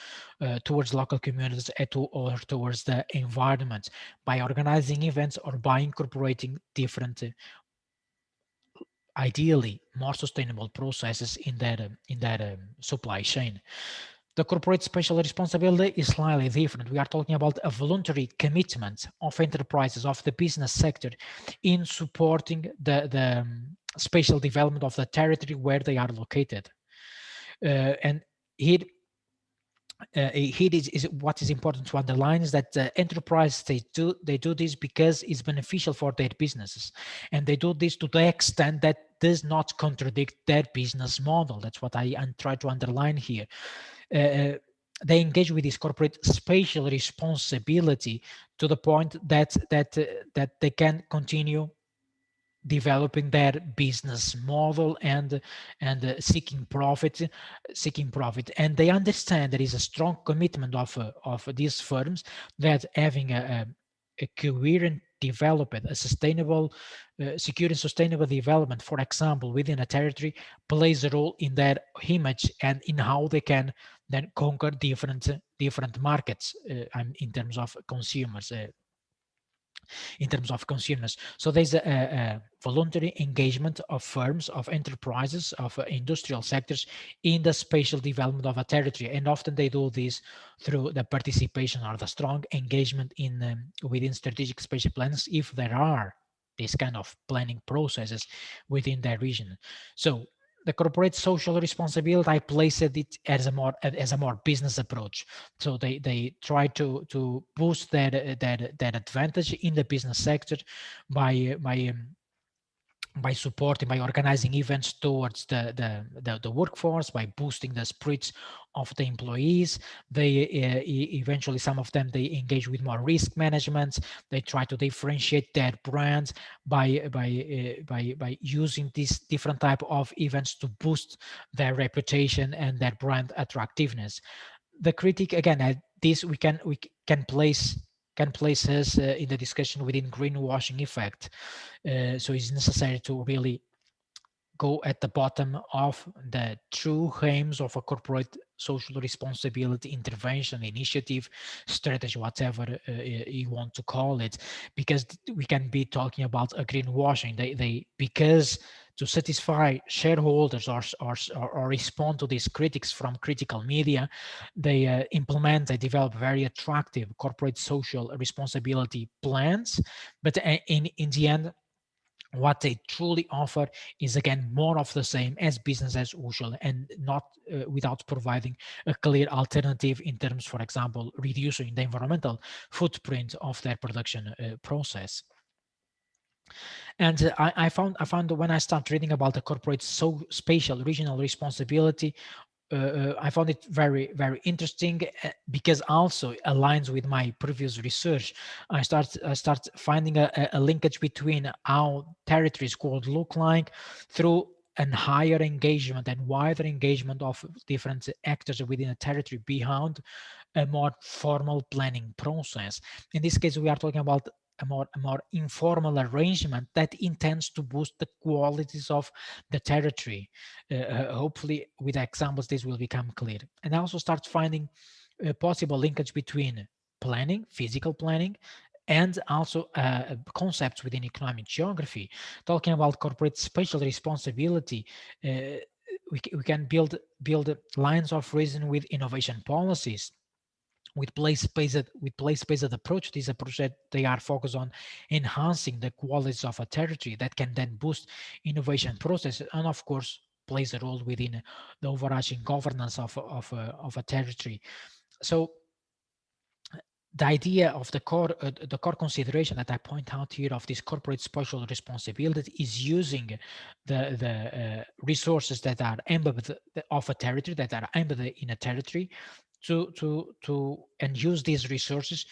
Speaker 1: towards local communities, or towards the environment, by organizing events or by incorporating different, ideally more sustainable processes in that supply chain. The corporate spatial responsibility is slightly different. We are talking about a voluntary commitment of enterprises, of the business sector, in supporting the spatial development of the territory where they are located. And here is what is important to underline, is that enterprises, they do this because it's beneficial for their businesses, and they do this to the extent that does not contradict their business model. That's what I try to underline here. They engage with this corporate spatial responsibility to the point that they can continue developing their business model and seeking profit, and they understand there is a strong commitment of these firms, that having a coherent development, a sustainable, secure and sustainable development, for example, within a territory, plays a role in their image and in how they can then conquer different markets, in terms of consumers. So there's a voluntary engagement of firms, of enterprises, of industrial sectors in the spatial development of a territory, and often they do this through the participation or the strong engagement in within strategic spatial plans, if there are these kind of planning processes within their region. So the corporate social responsibility, I placed it as a more business approach. So they try to boost that advantage in the business sector by supporting, by organizing events towards the workforce, by boosting the spirits of the employees. They eventually, some of them, they engage with more risk management. They try to differentiate their brands by using these different type of events to boost their reputation and their brand attractiveness. The critic, again, this we can place us in the discussion within greenwashing effect. So it's necessary to really go at the bottom of the true aims of a corporate social responsibility intervention, initiative, strategy, whatever you want to call it, because we can be talking about a greenwashing. They because to satisfy shareholders or respond to these critics from critical media, they develop very attractive corporate social responsibility plans, but in the end, what they truly offer is again more of the same as business as usual, and not without providing a clear alternative in terms, for example, reducing the environmental footprint of their production process. And I found when I start reading about the corporate spatial regional responsibility, I found it very, very interesting because also aligns with my previous research. I start finding a linkage between how territories could look like through an higher engagement and wider engagement of different actors within a territory beyond a more formal planning process. In this case, we are talking about a more informal arrangement that intends to boost the qualities of the territory. Hopefully, with examples, this will become clear. And I also start finding a possible linkage between planning, physical planning, and also concepts within economic geography. Talking about corporate spatial responsibility, we can build lines of reason with innovation policies, with place-based approach. These approach that they are focused on enhancing the qualities of a territory that can then boost innovation process, and of course plays a role within the overarching governance of a territory. So the idea of the core consideration that I point out here of this corporate social responsibility is using the resources that are embedded of a territory, that are embedded in a territory, to and use these resources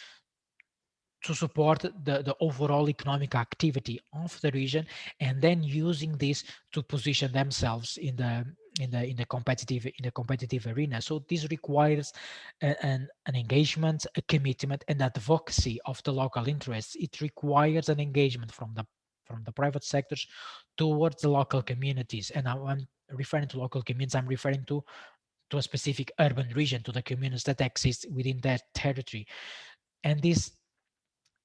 Speaker 1: to support the overall economic activity of the region, and then using this to position themselves in the competitive arena. So this requires an engagement, a commitment, and advocacy of the local interests. It requires an engagement from the private sectors towards the local communities. And I'm referring to local communities, I'm referring to a specific urban region, to the communities that exist within that territory. And this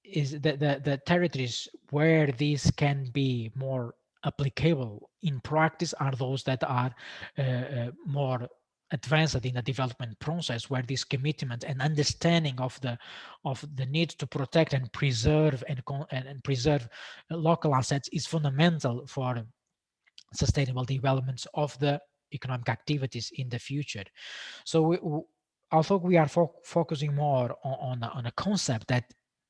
Speaker 1: is the territories where this can be more applicable in practice are those that are more advanced in the development process, where this commitment and understanding of the need to protect and preserve and preserve local assets is fundamental for sustainable developments of the economic activities in the future. So although we are focusing more on a concept that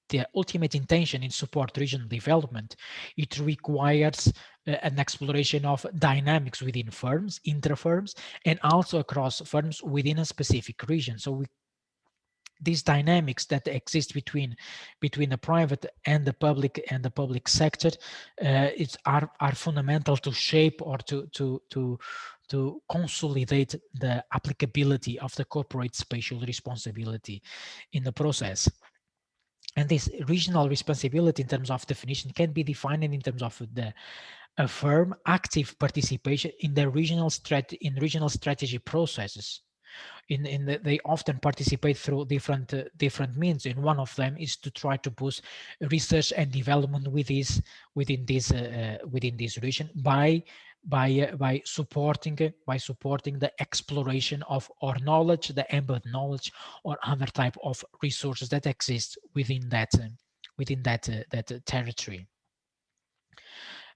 Speaker 1: the ultimate intention in support regional development, it requires an exploration of dynamics within firms, intra-firms, and also across firms within a specific region. So these dynamics that exist between the private and the public sector, are fundamental to shape or to consolidate the applicability of the corporate spatial responsibility in the process. And this regional responsibility, in terms of definition, can be defined in terms of a firm active participation in the regional strategy processes. They often participate through different means, and one of them is to try to boost research and development within this region by supporting the exploration of or knowledge, the embedded knowledge or other type of resources that exist within that territory.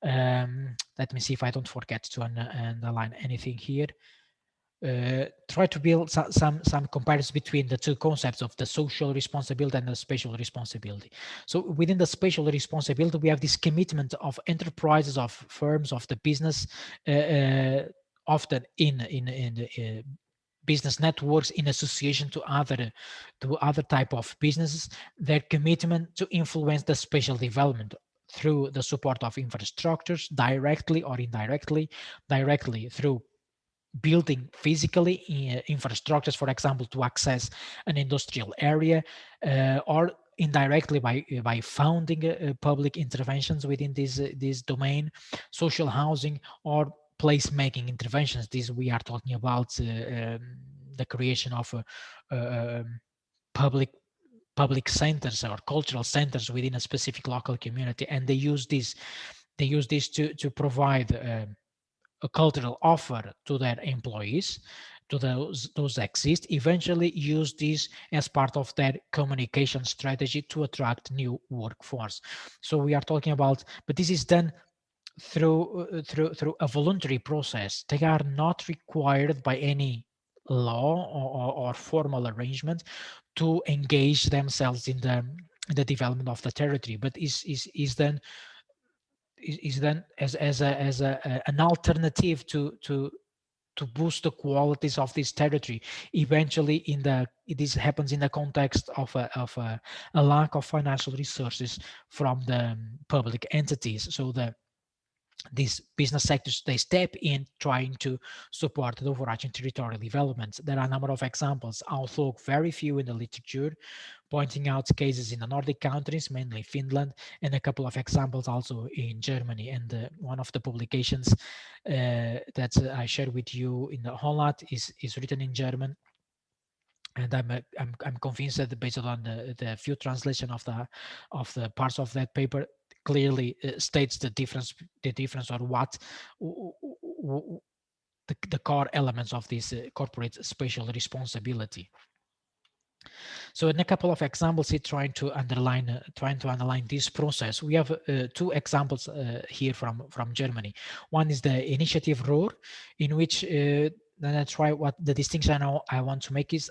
Speaker 1: Let me see if I don't forget to underline anything here. Try to build some comparison between the two concepts of the social responsibility and the spatial responsibility. So within the spatial responsibility, we have this commitment of enterprises, of firms, of the business, often in the business networks in association to other type of businesses, their commitment to influence the spatial development through the support of infrastructures, directly or indirectly, directly through building physically infrastructures, for example, to access an industrial area, or indirectly by founding public interventions within this domain, social housing or place-making interventions. This we are talking about the creation of public public centers or cultural centers within a specific local community, and they use this to provide a cultural offer to their employees, to those exist, eventually use this as part of their communication strategy to attract new workforce. So we are talking about, but this is done through a voluntary process. They are not required by any law or formal arrangement to engage themselves in the development of the territory, but is then as an alternative to boost the qualities of this territory. Eventually, this happens in the context of a lack of financial resources from the public entities. So these business sectors, they step in trying to support the overarching territorial development. There are a number of examples, although very few in the literature, pointing out cases in the Nordic countries, mainly Finland, and a couple of examples also in Germany. And one of the publications that I shared with you in the Holland is written in German. And I'm convinced that based on the few translation of the parts of that paper, clearly states the difference or what the core elements of this corporate spatial responsibility. So in a couple of examples here, trying to underline this process, we have two examples here from Germany. One is the initiative Ruhr, in which then I try what the distinction I want to make is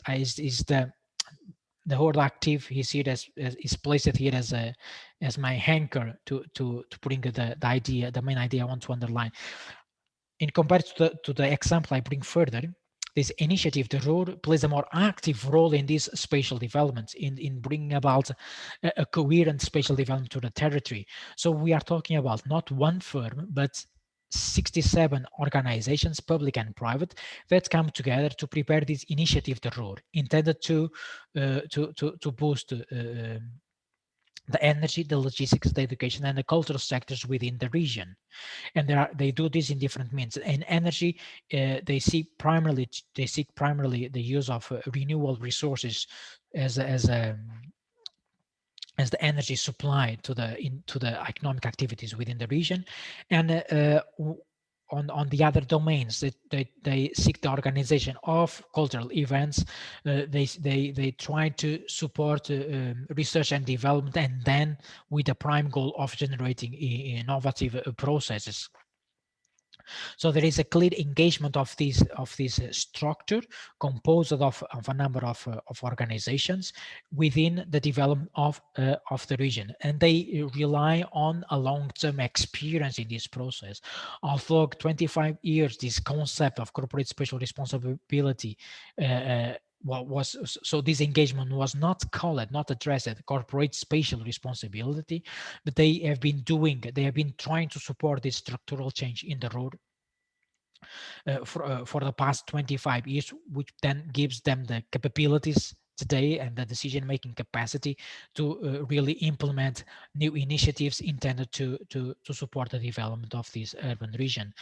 Speaker 1: the word active is here as is placed here as my anchor to bring the main idea I want to underline. In comparison to the example I bring further, this initiative, the Ruhr, plays a more active role in this spatial development, in bringing about a coherent spatial development to the territory. So we are talking about not one firm, but 67 organizations, public and private, that come together to prepare this initiative, the Ruhr, intended to boost the energy, the logistics, the education, and the cultural sectors within the region. And they do this in different means. In energy, they seek primarily the use of renewable resources as the energy supply to the economic activities within the region. And on the other domains, they seek the organization of cultural events. They try to support research and development, and then with the prime goal of generating innovative processes. So there is a clear engagement of this structure composed of a number of organizations within the development of the region, and they rely on a long-term experience in this process. Although 25 years, this concept of corporate spatial responsibility so this engagement was not addressed as corporate spatial responsibility, but they have been trying to support this structural change in the road for the past 25 years, which then gives them the capabilities today and the decision-making capacity to really implement new initiatives intended to support the development of this urban region.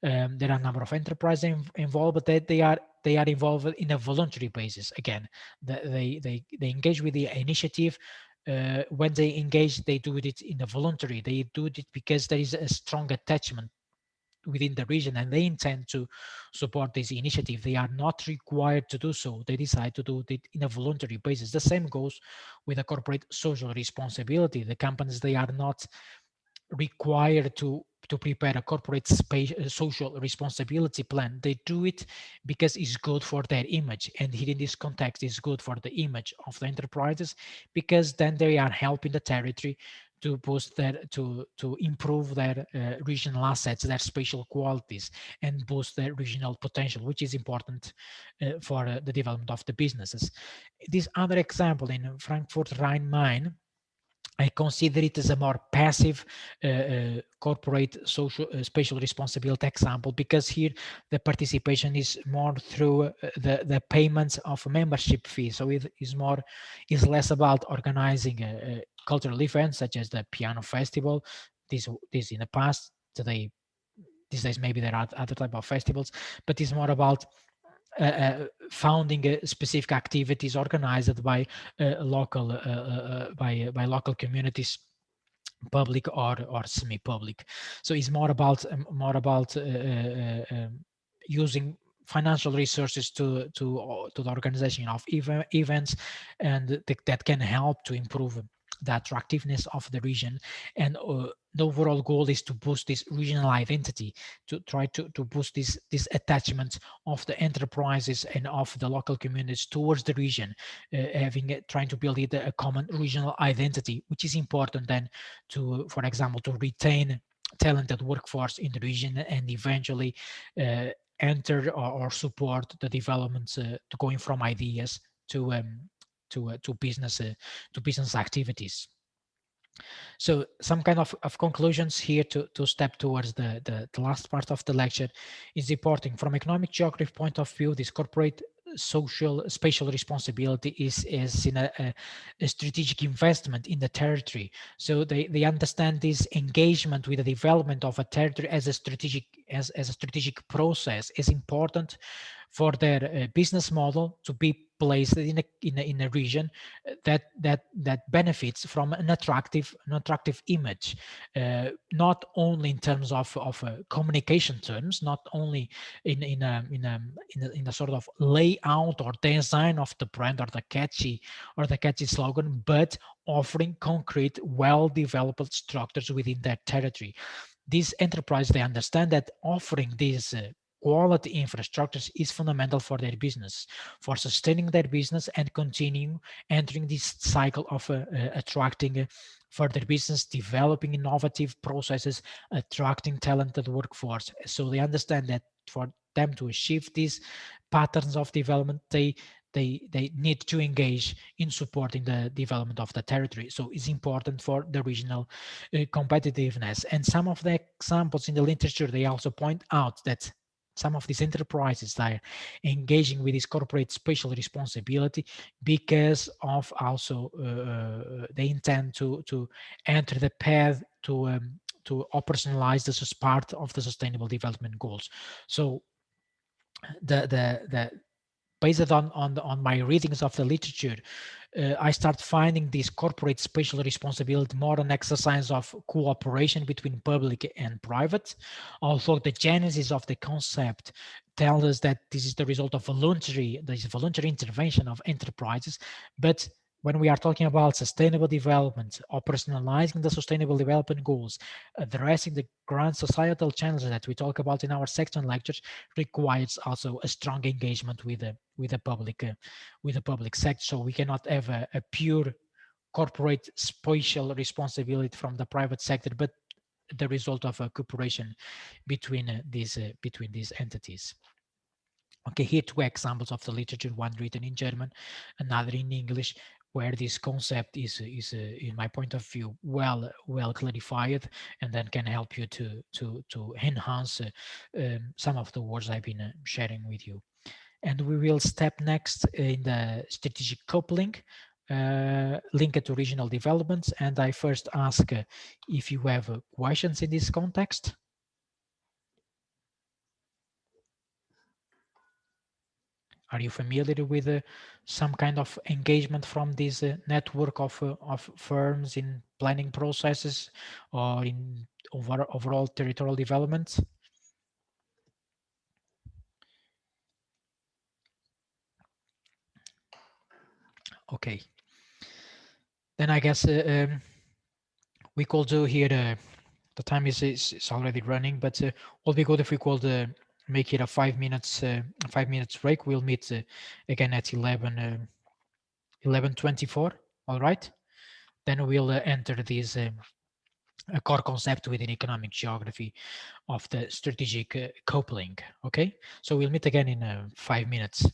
Speaker 1: There are a number of enterprises involved, but they are involved in a voluntary basis. Again, they engage with the initiative. When they engage, they do it in a voluntary. They do it because there is a strong attachment within the region, and they intend to support this initiative. They are not required to do so. They decide to do it in a voluntary basis. The same goes with a corporate social responsibility. The companies, they are not required to to prepare a corporate social responsibility plan. They do it because it's good for their image, and here in this context it's good for the image of the enterprises, because then they are helping the territory to boost their to improve their regional assets, their spatial qualities, and boost their regional potential, which is important for the development of the businesses. This other example in Frankfurt Rhein-Main, I consider it as a more passive corporate social spatial responsibility example, because here the participation is more through the payments of a membership fee. So it is less about organizing cultural events such as the piano festival. This in the past. Today, these days maybe there are other type of festivals, but it's more about founding specific activities organized by local by local communities, public or semi-public. So it's more about using financial resources to the organization of events, and that can help to improve the attractiveness of the region. And the overall goal is to boost this regional identity, to try to boost this attachment of the enterprises and of the local communities towards the region, trying to build a common regional identity, which is important then to, for example, to retain talented workforce in the region, and eventually enter or support the developments to going from ideas to business activities. So some kind of conclusions here to step towards the last part of the lecture is important. From economic geography point of view, this corporate social spatial responsibility is in a strategic investment in the territory. So they understand this engagement with the development of a territory as a strategic process is important for their business model to be placed in a region that benefits from an attractive image, not only in terms of communication terms, not only in a sort of layout or design of the brand or the catchy slogan, but offering concrete, well developed structures within that territory. These enterprises, they understand that offering these quality infrastructures is fundamental for their business, for sustaining their business and continue entering this cycle of attracting further business, developing innovative processes, attracting talented workforce. So they understand that for them to achieve these patterns of development, they need to engage in supporting the development of the territory. So it's important for the regional competitiveness. And some of the examples in the literature, they also point out that some of these enterprises are engaging with this corporate spatial responsibility because of also they intend to enter the path to operationalize this as part of the sustainable development goals. So the based on my readings of the literature, I start finding this corporate spatial responsibility more an exercise of cooperation between public and private. Although the genesis of the concept tells us that this is the result of voluntary intervention of enterprises, but when we are talking about sustainable development, operationalizing the sustainable development goals, addressing the grand societal challenges that we talk about in our section lectures, requires also a strong engagement with the public sector. So we cannot have a pure corporate spatial responsibility from the private sector, but the result of a cooperation between these entities. Okay, here two examples of the literature, one written in German, another in English, where this concept is in my point of view, well clarified, and then can help you to enhance some of the words I've been sharing with you. And we will step next in the strategic coupling linked to regional developments. And I first ask if you have questions in this context. Are you familiar with some kind of engagement from this network of firms in planning processes or in overall territorial development? Okay. Then I guess we could do here The time is already running, but will be good if we could make it a 5 minutes break. We'll meet again at 11:24. All right. Then we'll enter this a core concept within economic geography of the strategic coupling. Okay. So we'll meet again in 5 minutes.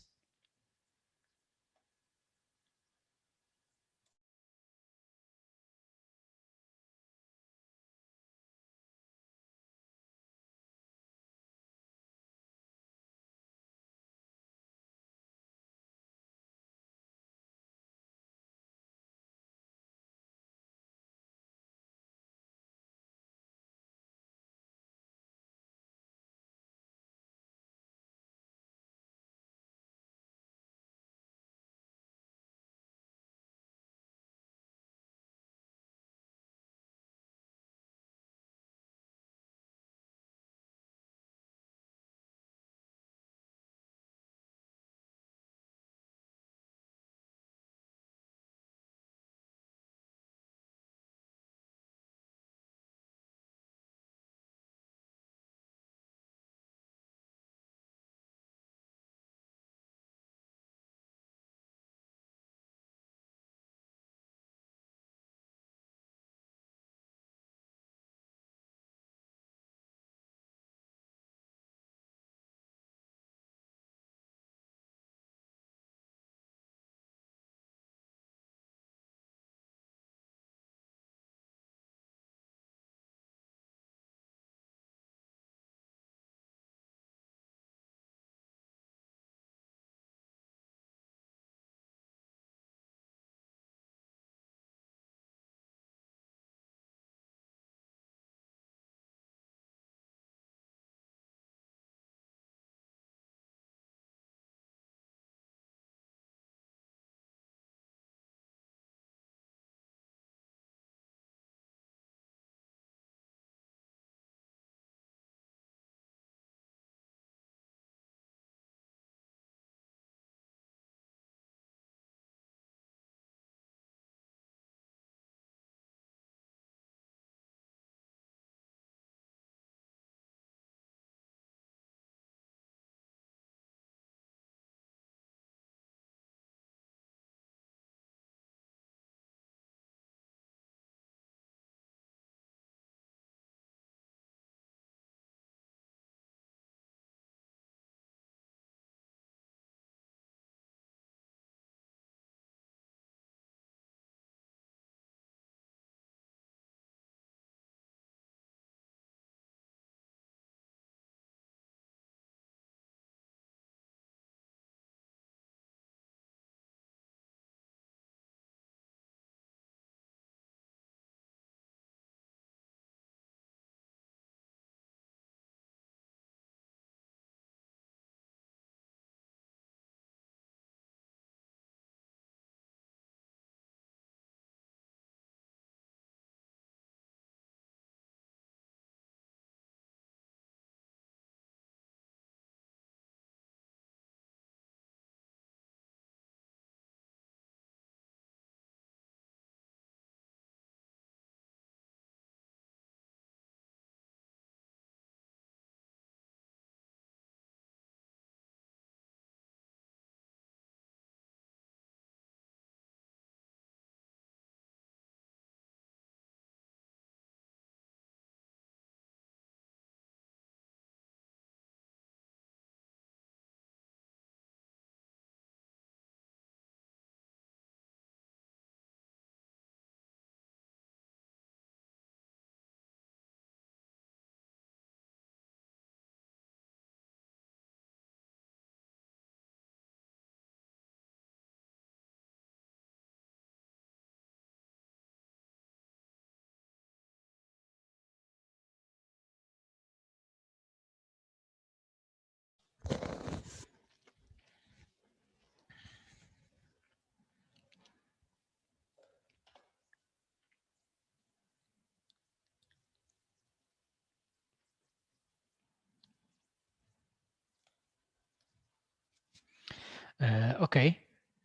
Speaker 1: Okay,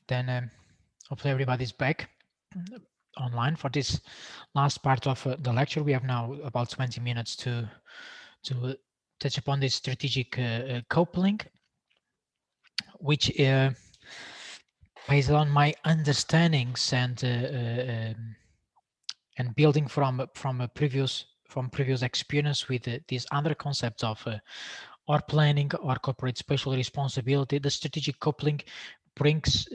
Speaker 1: then hopefully everybody's back. online for this last part of the lecture. We have now about 20 minutes to touch upon this strategic coupling, which based on my understandings and building from previous experience with these other concepts of or planning or corporate social responsibility, the strategic coupling brings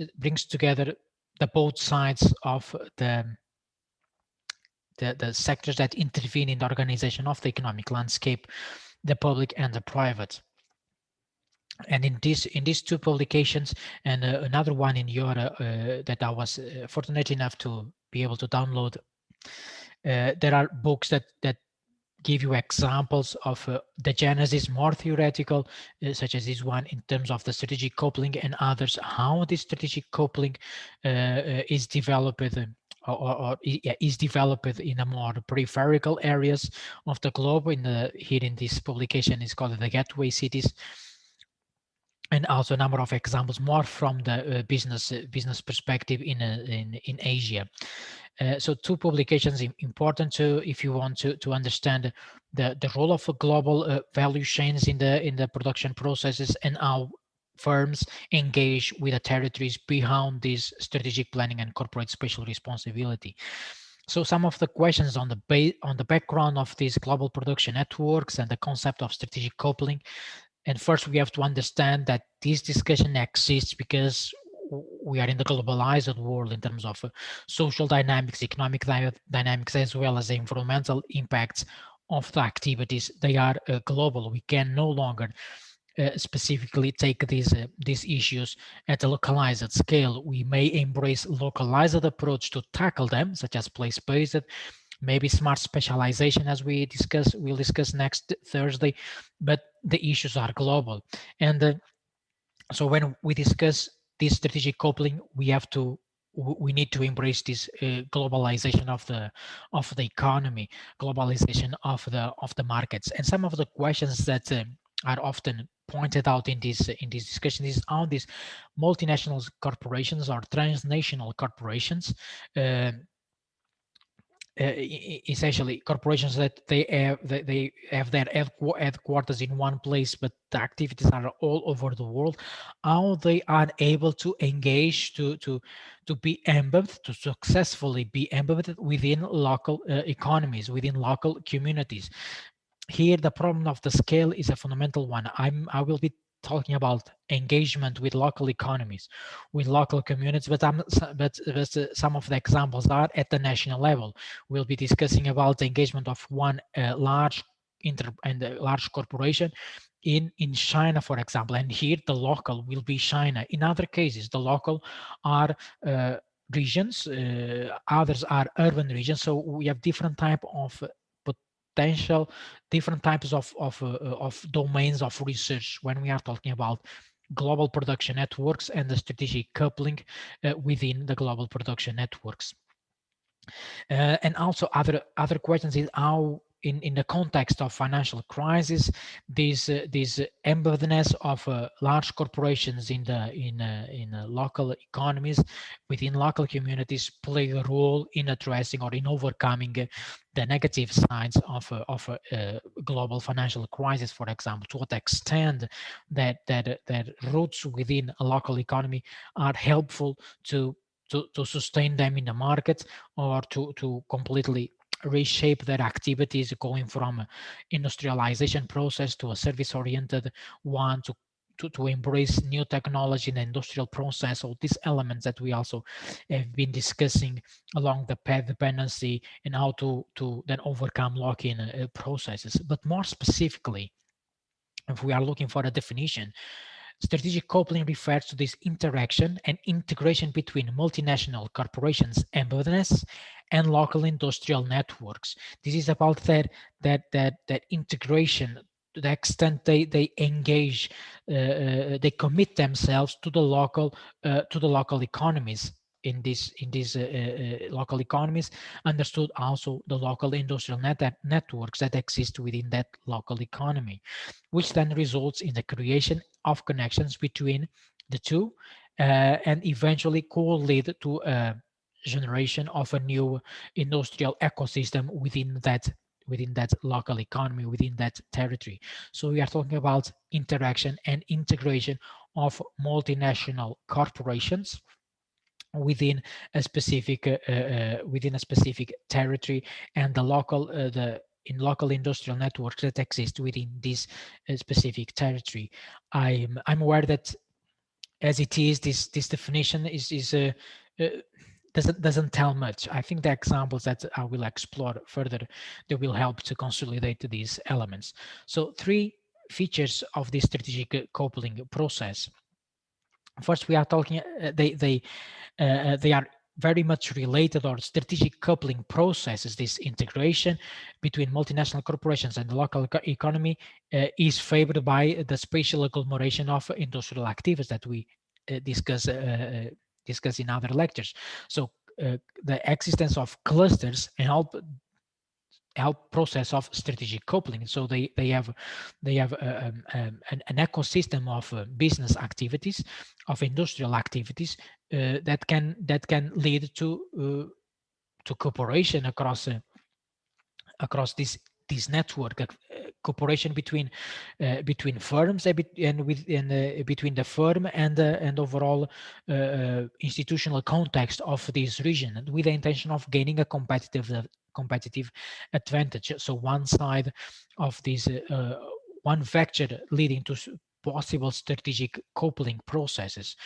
Speaker 1: together the both sides of the sectors that intervene in the organization of the economic landscape, the public and the private. And in these two publications, and another one in your that I was fortunate enough to be able to download, there are books that give you examples of the genesis, more theoretical, such as this one in terms of the strategic coupling, and others how this strategic coupling is developed or is developed in a more peripheral areas of the globe. Here in this publication is called the gateway cities, and also a number of examples more from the business perspective in Asia. So two publications important if you want to understand the role of global value chains in the production processes, and how firms engage with the territories behind this strategic planning and corporate special responsibility. So some of the questions on the background of these global production networks and the concept of strategic coupling. And first, we have to understand that this discussion exists because we are in the globalized world in terms of social dynamics, economic dynamics, as well as the environmental impacts of the activities. They are global. We can no longer specifically take these issues at a localized scale. We may embrace localized approach to tackle them, such as place-based, maybe smart specialization, as we'll discuss next Thursday, but the issues are global. And so when we discuss this strategic coupling, we need to embrace this globalization of the economy, globalization of the markets. And some of the questions that are often pointed out in this discussion is how these multinational corporations or transnational corporations, essentially corporations that they have their headquarters in one place, but the activities are all over the world, how they are able to engage to be embedded, to successfully be embedded within local economies, within local communities. Here the problem of the scale is a fundamental one. I will be talking about engagement with local economies, with local communities, but some of the examples are at the national level. We'll be discussing about the engagement of one large large corporation in China, for example, and here the local will be China. In other cases, the local are regions, others are urban regions. So we have different type of potential, different types of domains of research when we are talking about global production networks and the strategic coupling within the global production networks. And also other questions is how in the context of financial crisis, this embeddedness of large corporations in local economies, within local communities, play a role in addressing or in overcoming the negative sides of global financial crisis, for example. To what extent that roots within a local economy are helpful to sustain them in the market, or to completely reshape their activities, going from industrialization process to a service-oriented one, to embrace new technology in the industrial process. All these elements that we also have been discussing along the path dependency, and how to then overcome lock-in processes. But more specifically, if we are looking for a definition, strategic coupling refers to this interaction and integration between multinational corporations' embeddedness and local industrial networks. This is about that integration, to the extent they engage, they commit themselves to the local economies. In these local economies, understood also the local industrial networks that exist within that local economy, which then results in the creation of connections between the two, and eventually could lead to generation of a new industrial ecosystem within that local economy, within that territory. So we are talking about interaction and integration of multinational corporations within a specific territory, and the local in local industrial networks that exist within this specific territory. I'm aware that as it is, this definition uh, doesn't tell much. I think the examples that I will explore further, they will help to consolidate these elements. So three features of this strategic coupling process. First, we are talking they are very much related, or strategic coupling processes. This integration between multinational corporations and the local economy is favored by the spatial agglomeration of industrial activities that we discuss in other lectures. So the existence of clusters help process of strategic coupling. So they have an ecosystem of business activities, of industrial activities that can lead to cooperation across this network, cooperation between firms and between the firm and overall institutional context of this region, and with the intention of gaining a competitive advantage. So one side of this one vector leading to possible strategic coupling processes.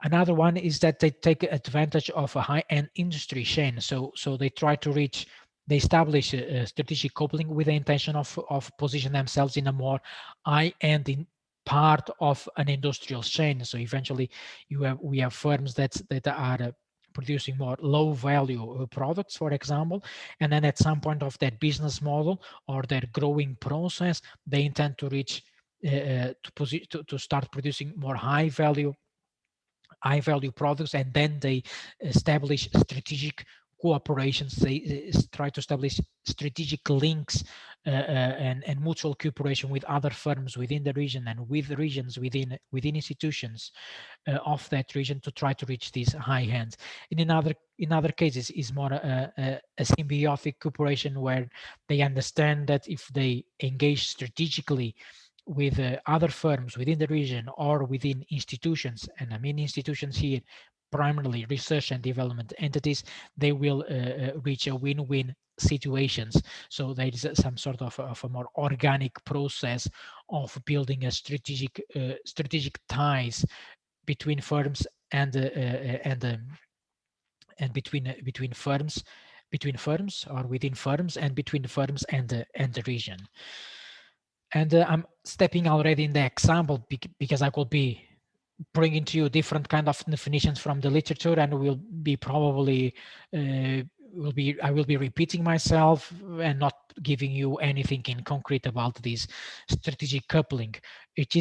Speaker 1: Another one is that they take advantage of a high-end industry chain. So they establish a strategic coupling with the intention of position themselves in a more high-end part of an industrial chain. So eventually we have firms that are producing more low value products, for example, and then at some point of their business model or their growing process, they intend to reach to start producing more high value products, and then they establish strategic cooperations. They try to establish strategic links and mutual cooperation with other firms within the region and with regions within institutions of that region to try to reach these high ends. In other cases is more a symbiotic cooperation, where they understand that if they engage strategically with other firms within the region or within institutions, and I mean institutions here primarily research and development entities, they will reach a win-win situations. So there is some sort of a more organic process of building a strategic ties between firms and between firms or within firms, and between firms and the region. And I'm stepping already in the example because I could be bringing to you different kind of definitions from the literature, and will be probably I will be repeating myself and not giving you anything in concrete about this strategic coupling, which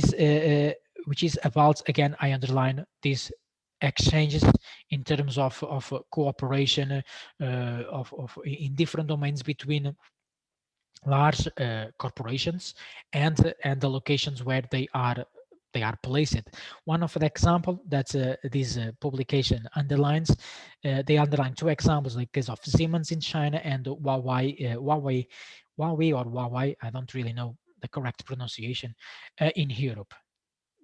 Speaker 1: is about, again, I underline, these exchanges in terms of cooperation in different domains between large corporations and the locations where they are placed. One of the example that this publication underlines, they underline two examples, like case of Siemens in China and Huawei, I don't really know the correct pronunciation, in Europe.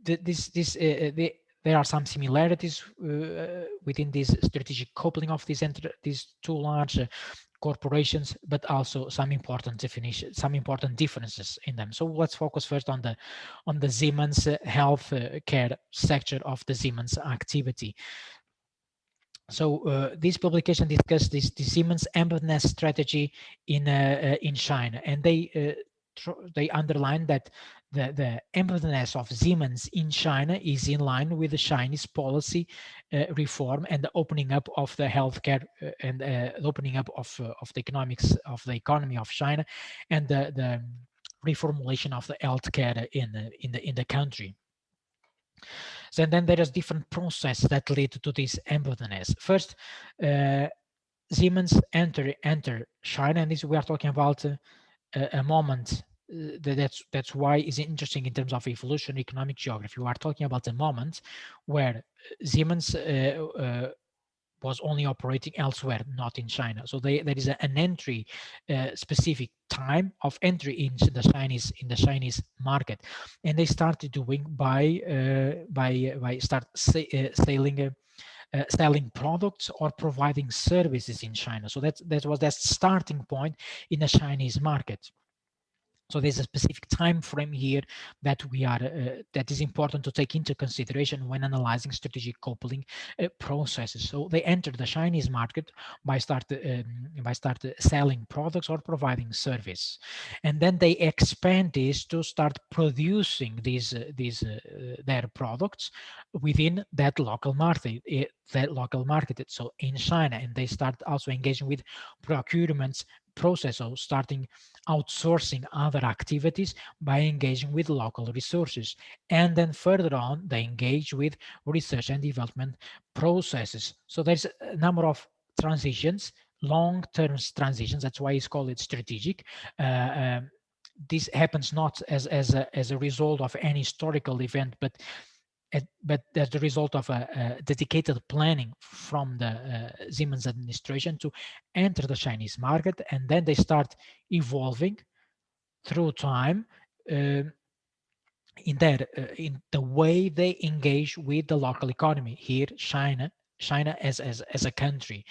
Speaker 1: There are some similarities within this strategic coupling of these two large corporations, but also some important definitions, some important differences in them. So let's focus first on the Siemens health care sector of the Siemens activity. So this publication discussed the Siemens embedness strategy in China, and they underline that the embeddedness of Siemens in China is in line with the Chinese policy reform and the opening up of the healthcare and the opening up of the economy of China, and the reformulation of the healthcare in the country. So then there is different process that lead to this embeddedness. First, Siemens enter China, and this we are talking about a moment. That's why it's interesting in terms of evolutionary economic geography. We are talking about a moment where Siemens was only operating elsewhere, not in China. So there is an entry, specific time of entry into the Chinese market, and they started doing by selling products or providing services in China. So that was that starting point in the Chinese market. So there's a specific time frame here that that is important to take into consideration when analyzing strategic coupling processes. So they enter the Chinese market by start selling products or providing service, and then they expand this to start producing these their products within that local market. So in China, and they start also engaging with procurements process, so starting outsourcing other activities by engaging with local resources. And then further on, they engage with research and development processes. So there's a number of transitions, long-term transitions. That's why it's called it strategic. This happens not as a result of any historical event, but as the result of a dedicated planning from the Siemens administration to enter the Chinese market, and then they start evolving through time uh, in the way they engage with the local economy. Here, China as a country,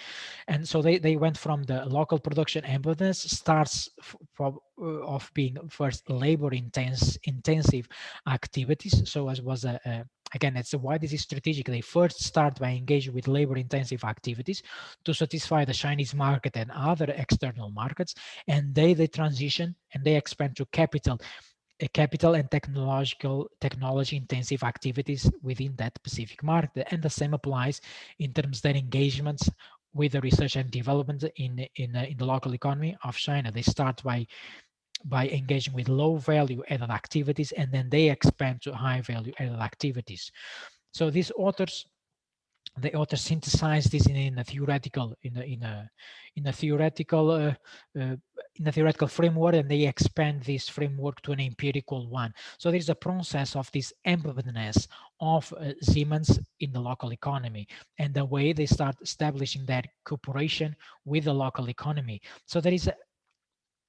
Speaker 1: and so they went from the local production emphasis starts from of being first labor intensive activities. So as was a again, it's why this is strategic. They first start by engaging with labor intensive activities to satisfy the Chinese market and other external markets, and they transition and they expand to capital and technology intensive activities within that specific market. And the same applies in terms of their engagements with the research and development in the local economy of China. They start by engaging with low value added activities, and then they expand to high value added activities. So these authors, the author synthesized this in a theoretical in a theoretical in a theoretical framework, and they expand this framework to an empirical one. So there's a process of this embeddedness of Siemens in the local economy and the way they start establishing that cooperation with the local economy. So there is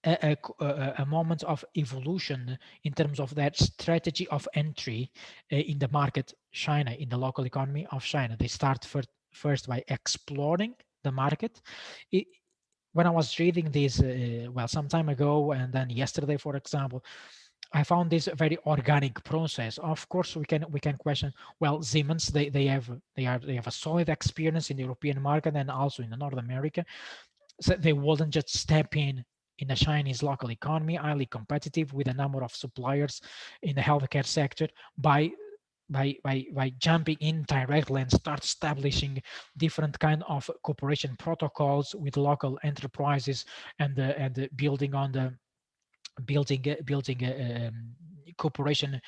Speaker 1: a moment of evolution in terms of that strategy of entry in the market, China, in the local economy of China. They start first by exploring the market. It, when I was reading this, well, some time ago, and then yesterday, for example, I found this a very organic process. Of course, we can question. Well, Siemens, they have a solid experience in the European market and also in the North America, so they wouldn't just step in the Chinese local economy, highly competitive with a number of suppliers in the healthcare sector, by jumping in directly and start establishing different kind of cooperation protocols with local enterprises and building on the building cooperation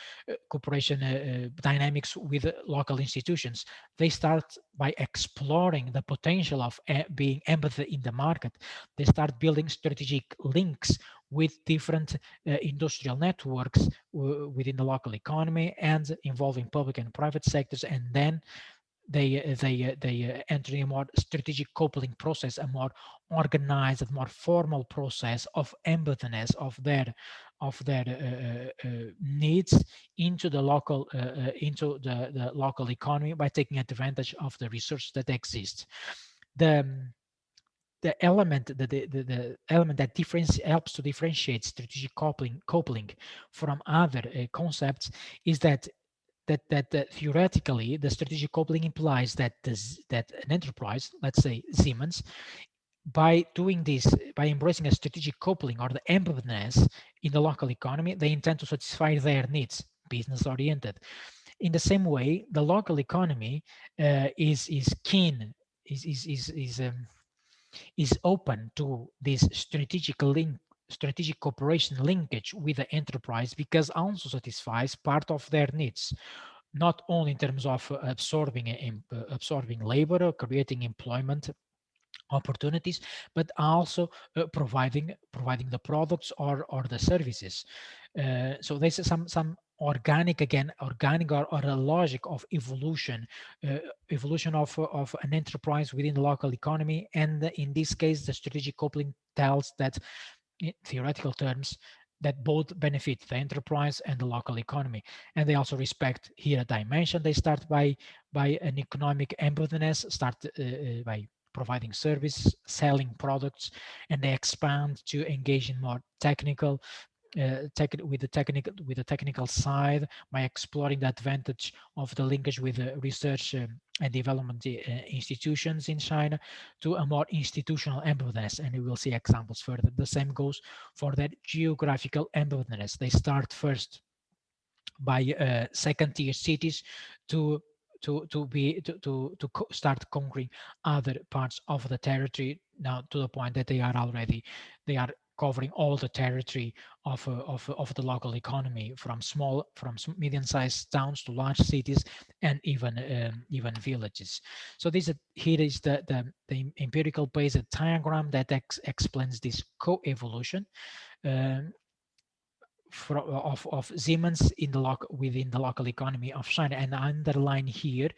Speaker 1: dynamics with local institutions. They start by exploring the potential of being embedded in the market. They start building strategic links with different industrial networks within the local economy and involving public and private sectors, and then they enter a more strategic coupling process, a more organized, more formal process of embeddedness of their needs into the local economy by taking advantage of the resources that exist. The the element the element that helps to differentiate strategic coupling from other concepts is that theoretically the strategic coupling implies that an enterprise, let's say Siemens, by doing this, by embracing a strategic coupling or the embeddedness in the local economy, they intend to satisfy their needs, business oriented. In the same way, the local economy is keen, is open to this strategic cooperation linkage with the enterprise, because also satisfies part of their needs, not only in terms of absorbing labor or creating employment opportunities, but also providing the products or the services. So there's some organic, again, organic, or a logic of evolution, evolution of an enterprise within the local economy. And in this case, the strategic coupling tells that, in theoretical terms, that both benefit the enterprise and the local economy. And they also respect here a dimension. They start by an economic embodiness, start by providing service, selling products, and they expand to engage in more technical, with the technical side, by exploring the advantage of the linkage with research and development institutions in China, to a more institutional embodiness. And we will see examples further. The same goes for that geographical embodiness. They start first by second tier cities to start conquering other parts of the territory, now to the point that they are covering all the territory of the local economy, from medium-sized towns to large cities, and even villages. So this here is the empirical based diagram that explains this co-evolution um, of Siemens within the local economy of China. And I underline here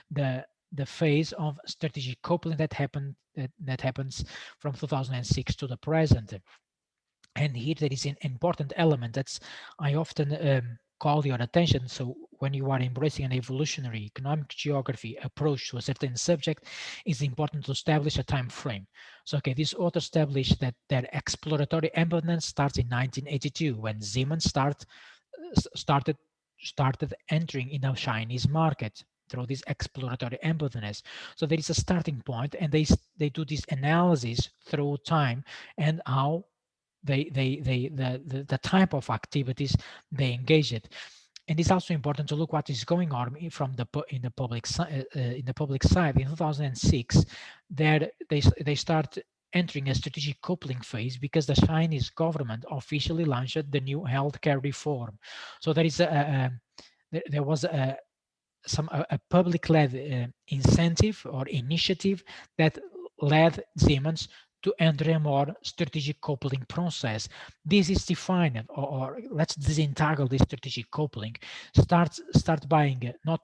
Speaker 1: the phase of strategic coupling that happens from 2006 to the present. And here there is an important element that's I often call your attention. So when you are embracing an evolutionary economic geography approach to a certain subject, it's important to establish a time frame. So okay, this author established that their exploratory embodiment starts in 1982, when Siemens started entering in the Chinese market through this exploratory embodiment. So there is a starting point, and they do this analysis through time, and how the type of activities they engage it. And it's also important to look what is going on from in the public side. In 2006, there they start entering a strategic coupling phase, because the Chinese government officially launched the new healthcare reform. So there is there was a public-led incentive or initiative that led Siemens to enter a more strategic coupling process. This is defined, or let's disentangle this strategic coupling. Start buying not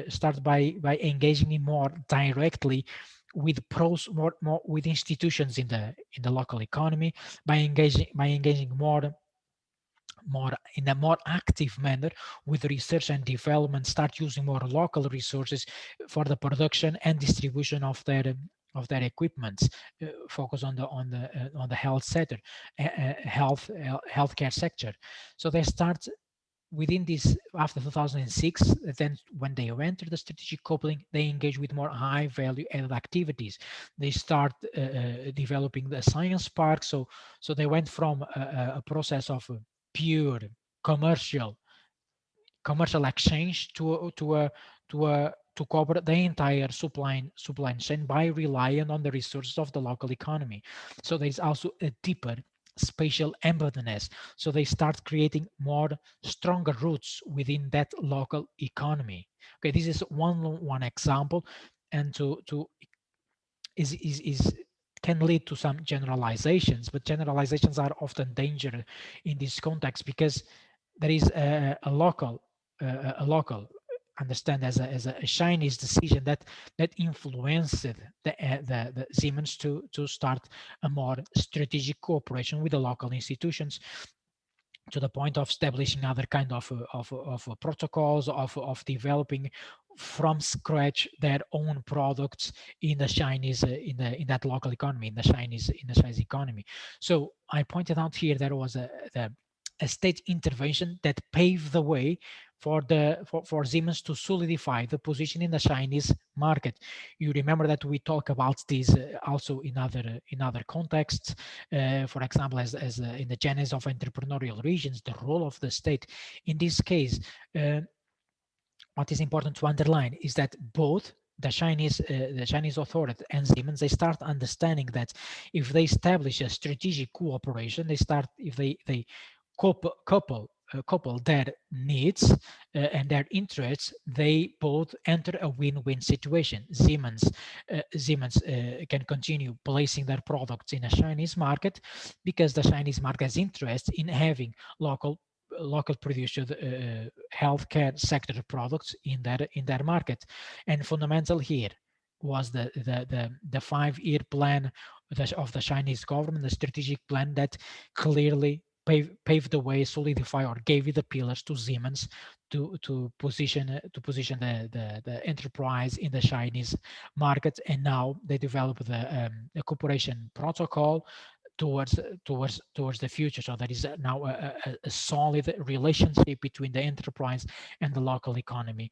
Speaker 1: start by engaging in more directly with more with institutions in the local economy, by engaging more in a more active manner with research and development, start using more local resources for the production and distribution of their equipment, focus on the health sector, healthcare sector. So they start within this after 2006. Then when they enter the strategic coupling, they engage with more high value added activities. They start developing the science park. So they went from a process of pure commercial exchange to cover the entire supply chain by relying on the resources of the local economy. So there is also a deeper spatial embodiness. So they start creating more stronger roots within that local economy. Okay, this is one example, and to is can lead to some generalizations, but generalizations are often dangerous in this context, because there is a local understand as a Chinese decision that influenced the Siemens to start a more strategic cooperation with the local institutions, to the point of establishing other kind of protocols of developing from scratch their own products in the Chinese in that local economy, in the Chinese economy. So I pointed out here there was a state intervention that paved the way for Siemens to solidify the position in the Chinese market. You remember that we talk about this also in other contexts. For example, as in the genesis of entrepreneurial regions, the role of the state. In this case, what is important to underline is that both the Chinese authority and Siemens, they start understanding that if they establish a strategic cooperation, if they couple their needs and their interests, they both enter a win-win situation. Siemens can continue placing their products in a Chinese market, because the Chinese market has interest in having local local produced healthcare sector products in that market. And fundamental here was the 5-year plan of the Chinese government, the strategic plan that clearly paved the way, solidify or gave the pillars to Siemens to position the enterprise in the Chinese market. And now they develop the cooperation protocol towards the future. So there is now a solid relationship between the enterprise and the local economy,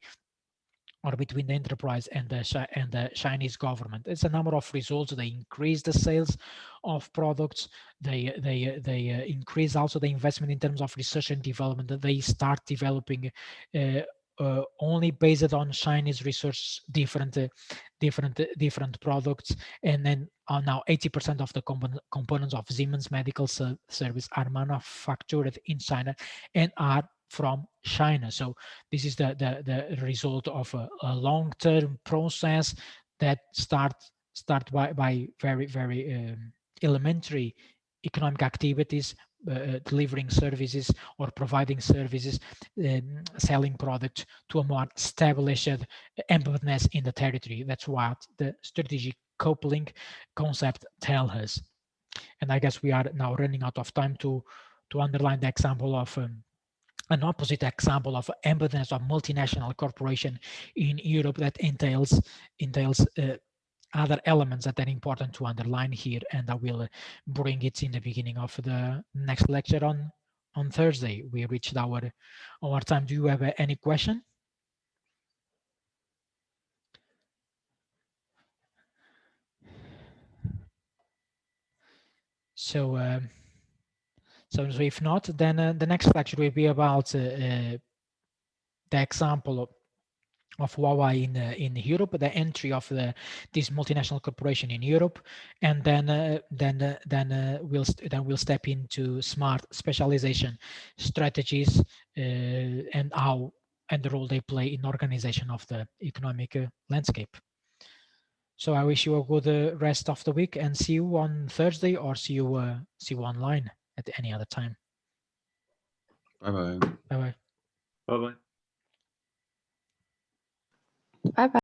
Speaker 1: or between the enterprise and the Chinese government. It's a number of results. They increase the sales of products. They increase also the investment in terms of research and development. They start developing only based on Chinese research different products. And then now 80% of the components of Siemens medical service are manufactured in China and are from China. So this is the result of a long-term process that start by very elementary economic activities, delivering services or providing services, selling products, to a more established embeddedness in the territory. That's what the strategic coupling concept tells us. And I guess we are now running out of time to underline the example of an opposite example of embeddedness of multinational corporation in Europe that entails other elements that are important to underline here, and I will bring it in the beginning of the next lecture on Thursday. We reached our time. Do you have any question? So if not, then the next lecture will be about the example of Huawei in Europe, the entry of this multinational corporation in Europe, and then we'll step into smart specialization strategies and the role they play in organization of the economic landscape. So I wish you a good rest of the week, and see you on Thursday, or see you online at any other time.
Speaker 3: Bye bye.
Speaker 1: Bye bye.
Speaker 4: Bye bye.
Speaker 5: Bye bye.